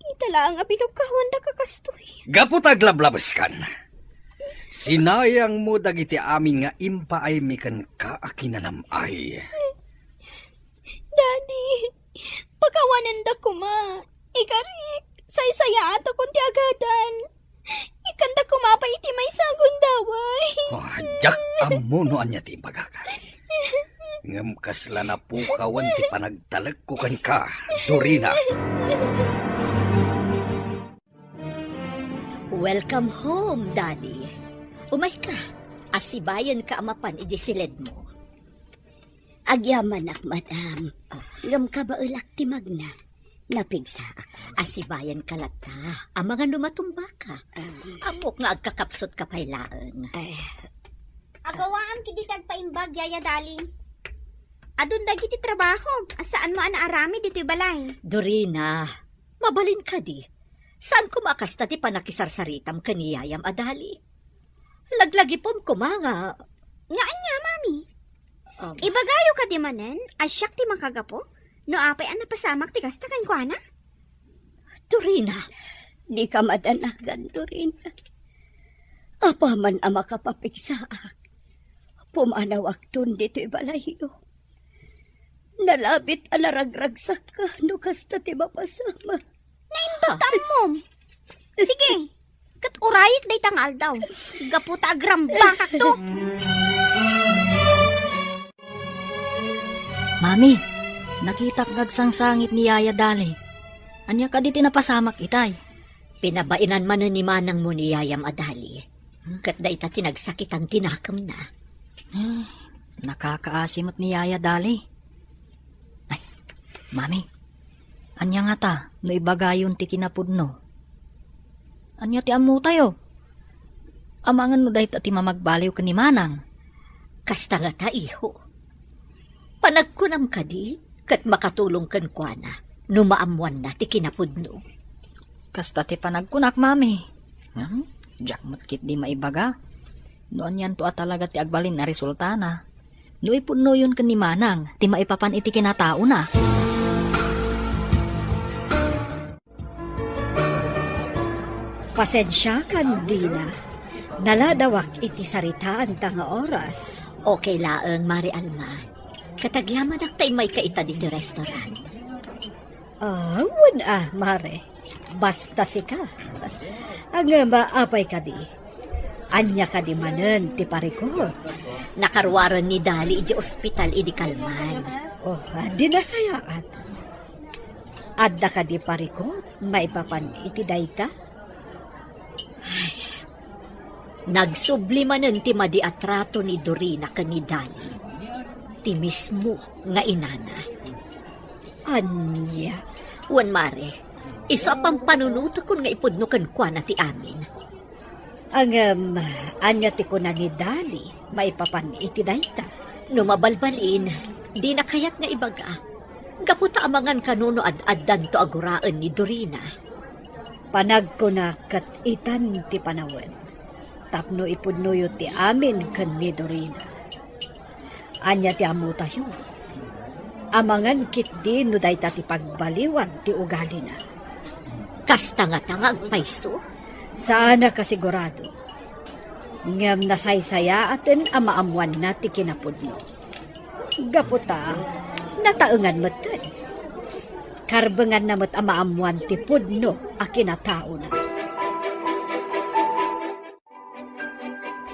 itala ang abinugkawan da kakastoy. Gapot aglablabas kan. Sinayang mo dagiti amin nga impaay mikan ka akinanamay. Daddy, pagkawanan da kuma. Ikarik, saysaya ato kung ti agadan. Ikanda kumapa iti may sagundaway. Oh, jak amuno anya ti pagaka. Ngam kasla na pukawan ti panagtalag ko kan ka, Dorina. Welcome home, Daddy. Umay ka, asibayan ka amapan iji silid mo. Agyaman ak, madam. Ngam ka ba ulak ti magna? Napigsa. Asibayan ka lata, ang mga numatumba ka. Amok nga agkakapsot ka pailaan. Agawaan kidi tagpaimbag, Yaya Dali. Adun dagiti trabaho. Asaan mo anaarami dito'y balay? Dorina, mabalin ka di. Saan kumakasta ti panakisarsaritam kaniyayam adali? Laglagi pom kumanga. Nga anya, Mami. Ibagayo ka di manen, asyak ti makagapo. No apay ang napasamak ti kasta kan kuana? Dorina, Di ka madanagan, Dorina. Apaman ang makapapigsaak. Pumanawag tun dito'y balayo. Nalabit ang naragragsak ka, no kasta ti mapasama. Mom. Sige, kat urayik day tangal daw. Gaputa agrambakak to. Mami, nakita kagsangsangit ni Yaya Dali. Anya ka di tinapasamak itay. pinabainan man ni manang mo ni Yayam adali. Kat da ita tinagsakit ang tinakam na. Nakakaasimot ni Yaya Dali. Ay, Mami, anya nga ta, no ibagayon ti kinapudno. Anya ti amu tayo. Amangan no dahi ti mamagbaliw ka ni manang. Kasta nga ta, iho. Panagkunam ka di, kat makatulong kan kwa na, numaamuan na ti kinapudno. Kasta ti panagkunak, Mami. Diyak matkit di maibaga. Noon yan to talaga ti agbalin na resulta na. No ipudno yun ka ni manang, ti maipapan iti kinatao na. Pasensya kan, Dina. Naladawak iti saritaan ta nga oras. Okay laeng, Mari Alma. Katagyaman ak tay may kaita di restaurant. Wala, Mare. Basta sika. Ang maapay ka di. Anya ka di manen ti parikot. Nakarwaran ni Dali iti ospital idi Kalman. Di nasayaan. Adda ka di parikot, maipapan iti dayta. Nagsublimanen ti madi atrato ni Dorina kan ni Dali. Ti mismo nga inana. Anya. Wan Mare, isa pang panunuto kun nga ipudno kan kwa na ti amin. Anya ti ko nangidali, maipapan iti dayta. Numabalbalin, di na kayat nga ibaga. Gaputa amangan kanuno ad-addan to aguraan ni Dorina. Panag ko na kat itan ti panawen. Tapno ipudnuyo ti amin kan ni Dorina. Anya ti amu tayo. Amangan kit di no dayta ti pagbaliwan ti ugali na. Kastanga-tanga ang paiso. Sana kasigurado. Ngam nasaysaya atin ang maamuan na ti kinapudno. Gaputa, nataengan matan. Karbengan na mat ang maamuan ti pudno a kinatao na.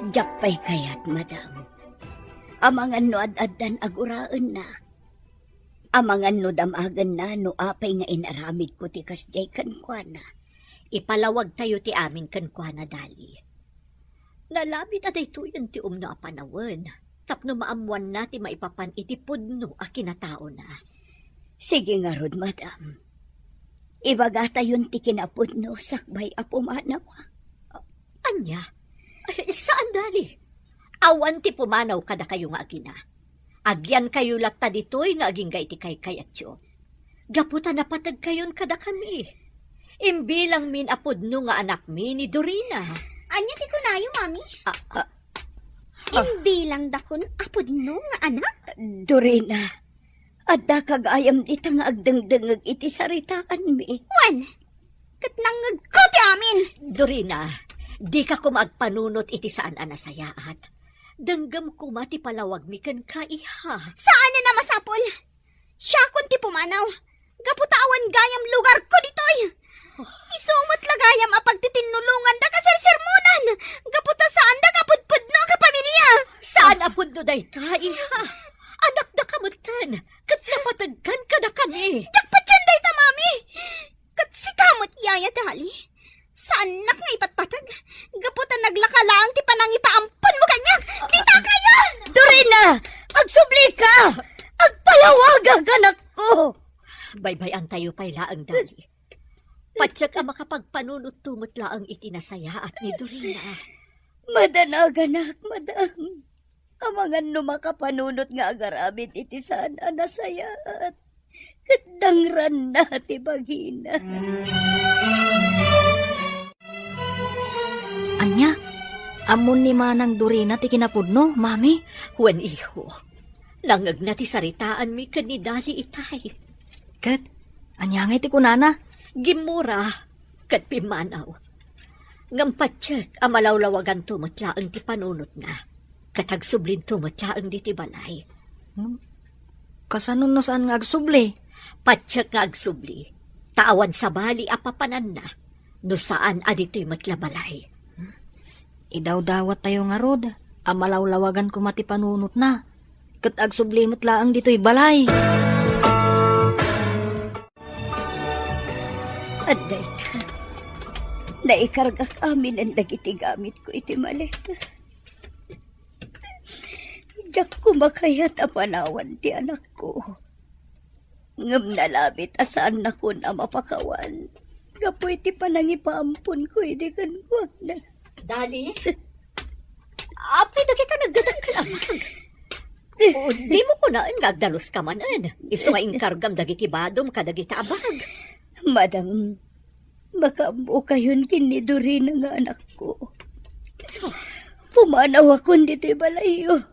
Jakpay kayat, madam. Amangan no ad-addan aguraan na. Amangan no damagan na no apay nga inaramid ko ti kasjay kankwana. Ipalawag tayo ti amin kankwana dali. Nalamit aday tuyan ti umno a panawen. Tapno maamuan na ti maipapan iti pudno a kinatao na. Sige nga rod, madam. Ibaga tayon ti kinapudno sakbay a pumanawak. Anya? Ay, saan dali? Awan ti pumanaw kada kayo nga agina. Agyan kayo latta ditoy nga aging iti kay kayatyo. Gaputa napatag kayon kada kami. Imbilang min apudno nga anak mi ni Dorina. Anya ti kunayo, mami? Imbilang dakon apudno nga anak? Dorina, adda kagayam dita nga agdengdengag iti saritaan mi. Wan, kat nangag ko ti amin. Dorina, di ka kumagpanunot iti saan anasayaat. Danggam kumati palawag mi kan kaiha. Saan na masapol? Siya kun ti pumanaw. Gaputawan gayam lugar ko ditoy. Isumot lagayam apag titinulungan da kasirsermonan. Gaputa saan da kapudpudno ka pamilya. Saan apod no day kaiha? Anak da kamutan. Kat napatagkan ka da kami. Jakpatyan day ta, mami. Kat si kamot yaya dali. Saan nak nga ipatpatag? Gaputa naglakalaang ti panangipaampon mo kanyak. Dita kayon! Dorina, agsubli ka! Agpalawaga ganak ko! Baybay ang tayo pa'y laang dali. Patsyak ang makapagpanunot tumot laang itinasaya at ni Dorina. Madanaganak, madam. Amangan no makapanunot nga agarabit iti saan anasaya at kadangran na ti bagina. Anya, amon ni manang Dorina ti kinapudno, mami. Huwan iho, langag na ti saritaan mi kanidali itay. Kat, anya nga ti kunana. Gimura, kat pimanaw. Ngampatsyak ang malawlawagan tumutlaang ti panunot na. Katag sublin tumutlaang di ti balay. Kasanon no saan nga agsubli? Patsyak nga agsubli. Taawan sa bali apapanan na. No saan adito'y matlabalay. Idaw-dawat tayo nga rod. Ang malawlawagan ko mati panunot na. Kat agsublimot laang dito'y balay. Aday ka. Naikargak amin ang dagiti gamit ko iti maleta. Diyak kumakayat ang panawan ti anak ko. Ngam nalabit asaan na ko na mapakawan. Gapoy ti panangipaampon ko iti kankwana. Dali? Apay na kita nagdadagkalamag. O, di mo ko naan gagdalos ka manan. Iso nga inkargam dagiti badom kadagiti abag. Madam, makambo kayon kiniduri nga anak ko. Pumanaw ako dito balayo.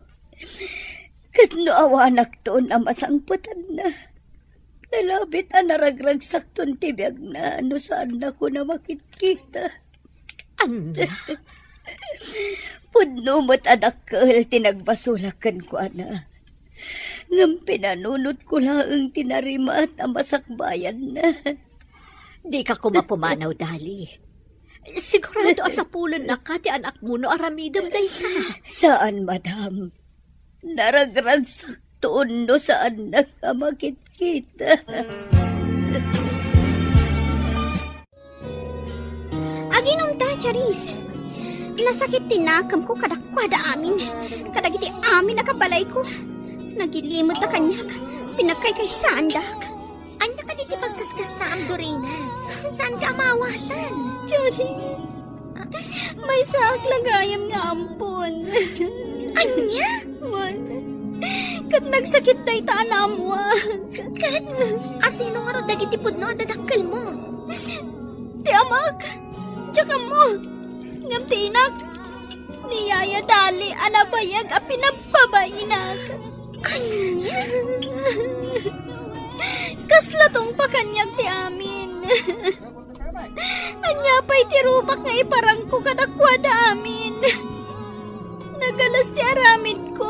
Katno awanak to na masangputan na. Nalabit ang naragragsak ton tibiyag na ano saan na ko na makitkita. Anda? Pudno mo't adakal tinagbasulakan ko ana. Ngam pinanunot ko laang tinarima at amasakbayan na. Di ka kumapumanaw, Dali. Sigurado asapulan na ka ti anak mo no aramidam day ka. Saan, madam? Naragragsak toon no saan nakamakit kita. Aginom ta, Charis. Nasakit tinakam ko kadakwada amin. Kadagiti amin nakabalay ko. Nagilimot na kanyak. Pinagkay kay sandak. Anya ka diti pagkaskas na ang Dorina. Saan ka amawatan? Charis. May saak lagayam nga ampon. Anya? Wan, kat nagsakit tayo tanamwag. Kat, asino nga ro dagiti pudno at dadakkel mo? Ti amak, tsaka mo, ngam ti inak, ni Yaya Dali, anabayag a pinagpabainak. Anya? Kasla tong pakanyag ti amin. Anya pa'y tirupak nga iparang ko kadakwada amin. Nagalas ti aramid ko.